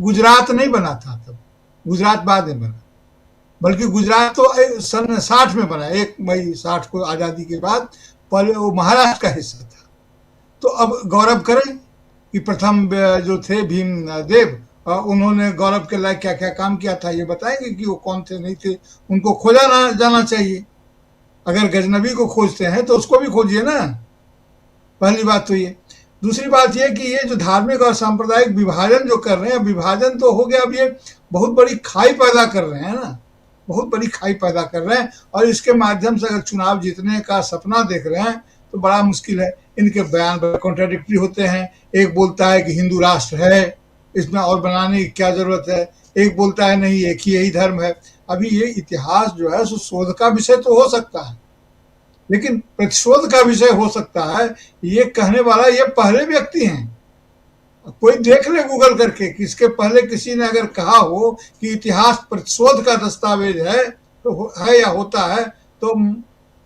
गुजरात नहीं बना था, तब गुजरात बाद में बना, बल्कि गुजरात तो सन 60 में बना, 1 मई 60 को आज़ादी के बाद। पहले वो महाराष्ट्र का हिस्सा था। तो अब गौरव करें कि प्रथम जो थे भीमदेव, उन्होंने गौरव के लायक क्या क्या काम किया था, ये बताएंगे कि वो कौन थे नहीं थे। उनको खोजा जाना चाहिए। अगर गजनबी को खोजते हैं तो उसको भी खोजिए ना, पहली बात तो ये। दूसरी बात ये कि ये जो धार्मिक और सांप्रदायिक विभाजन जो कर रहे हैं, विभाजन तो हो गया, अब ये बहुत बड़ी खाई पैदा कर रहे हैं ना, बहुत बड़ी खाई पैदा कर रहे हैं। और इसके माध्यम से अगर चुनाव जीतने का सपना देख रहे हैं तो बड़ा मुश्किल है। इनके बयान कॉन्ट्राडिक्टरी होते हैं। एक बोलता है कि हिंदू राष्ट्र है, इसमें और बनाने की क्या जरूरत है। एक बोलता है नहीं, एक ही यही धर्म है। अभी ये इतिहास जो है शोध का विषय तो हो सकता है, लेकिन प्रतिशोध का विषय हो सकता है। ये कहने वाला ये पहले व्यक्ति हैं। कोई देख ले गूगल करके कि इसके पहले किसी ने अगर कहा हो कि इतिहास प्रतिशोध का दस्तावेज है तो है या होता है, तो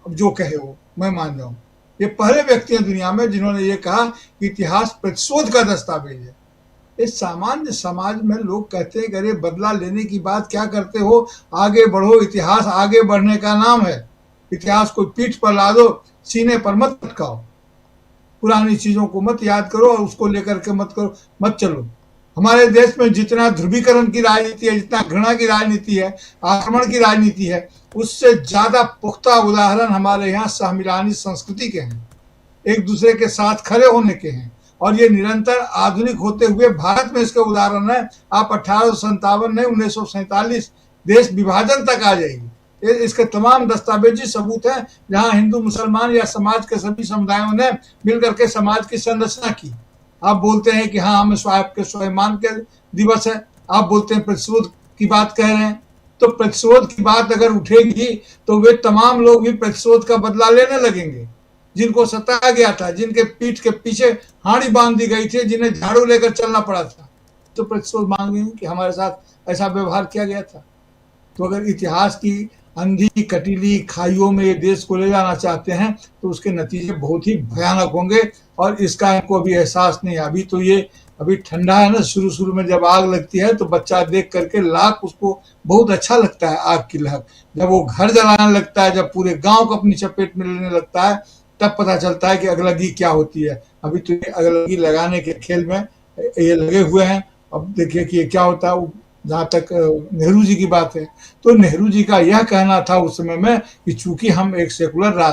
जो कहे वो मैं मान जाऊं। ये पहले व्यक्ति हैं दुनिया में जिन्होंने ये कहा कि इतिहास प्रतिशोध का दस्तावेज है। इस सामान्य समाज में लोग कहते हैं कि अरे बदला लेने की बात क्या करते हो, आगे बढ़ो। इतिहास आगे बढ़ने का नाम है। इतिहास को पीठ पर ला दो, सीने पर मत लटकाओ। पुरानी चीजों को मत याद करो और उसको लेकर के मत चलो। हमारे देश में जितना ध्रुवीकरण की राजनीति है, जितना घृणा की राजनीति है, आक्रमण की राजनीति है, उससे ज्यादा पुख्ता उदाहरण हमारे यहाँ सहमिलानी संस्कृति के हैं, एक दूसरे के साथ खड़े होने के हैं। और ये निरंतर आधुनिक होते हुए भारत में इसके उदाहरण है। आप 1857 नहीं, 1947 देश विभाजन तक आ जाएगी। इसके तमाम दस्तावेजी सबूत हैं, जहां हिंदू मुसलमान या समाज के सभी समुदायों ने मिलकर के समाज की संरचना की। आप बोलते हैं कि हाँ, हम स्वाभिमान के दिवस है, आप बोलते हैं प्रतिशोध की बात कह रहे हैं। तो प्रतिशोध की बात अगर उठेगी तो वे तमाम लोग भी प्रतिशोध का बदला लेने लगेंगे, जिनको सताया गया था, जिनके पीठ के पीछे हाड़ी बांध दी गई थी, जिन्हें झाड़ू लेकर चलना पड़ा था, तो प्रतिशोध मांगेंगे कि हमारे साथ ऐसा व्यवहार किया गया था। तो अगर इतिहास की अंधी कटीली खाइयों में ये देश को ले जाना चाहते हैं तो उसके नतीजे बहुत ही भयानक होंगे। और इसका इनको अभी एहसास नहीं है। अभी तो ये अभी ठंडा है ना, शुरू में जब आग लगती है तो बच्चा देख करके लाख उसको बहुत अच्छा लगता है, आग की लहर। जब वो घर जलाने लगता है, जब पूरे गांव को अपनी चपेट में लेने लगता है, तब पता चलता है कि अगलगी क्या होती है। अभी तो ये अगलगी लगाने के खेल में ये लगे हुए हैं। अब देखिए कि ये क्या होता है। जहाँ तक नेहरू जी की बात है, तो नेहरू जी का यह कहना था उस समय में कि चूंकि हम एक सेकुलर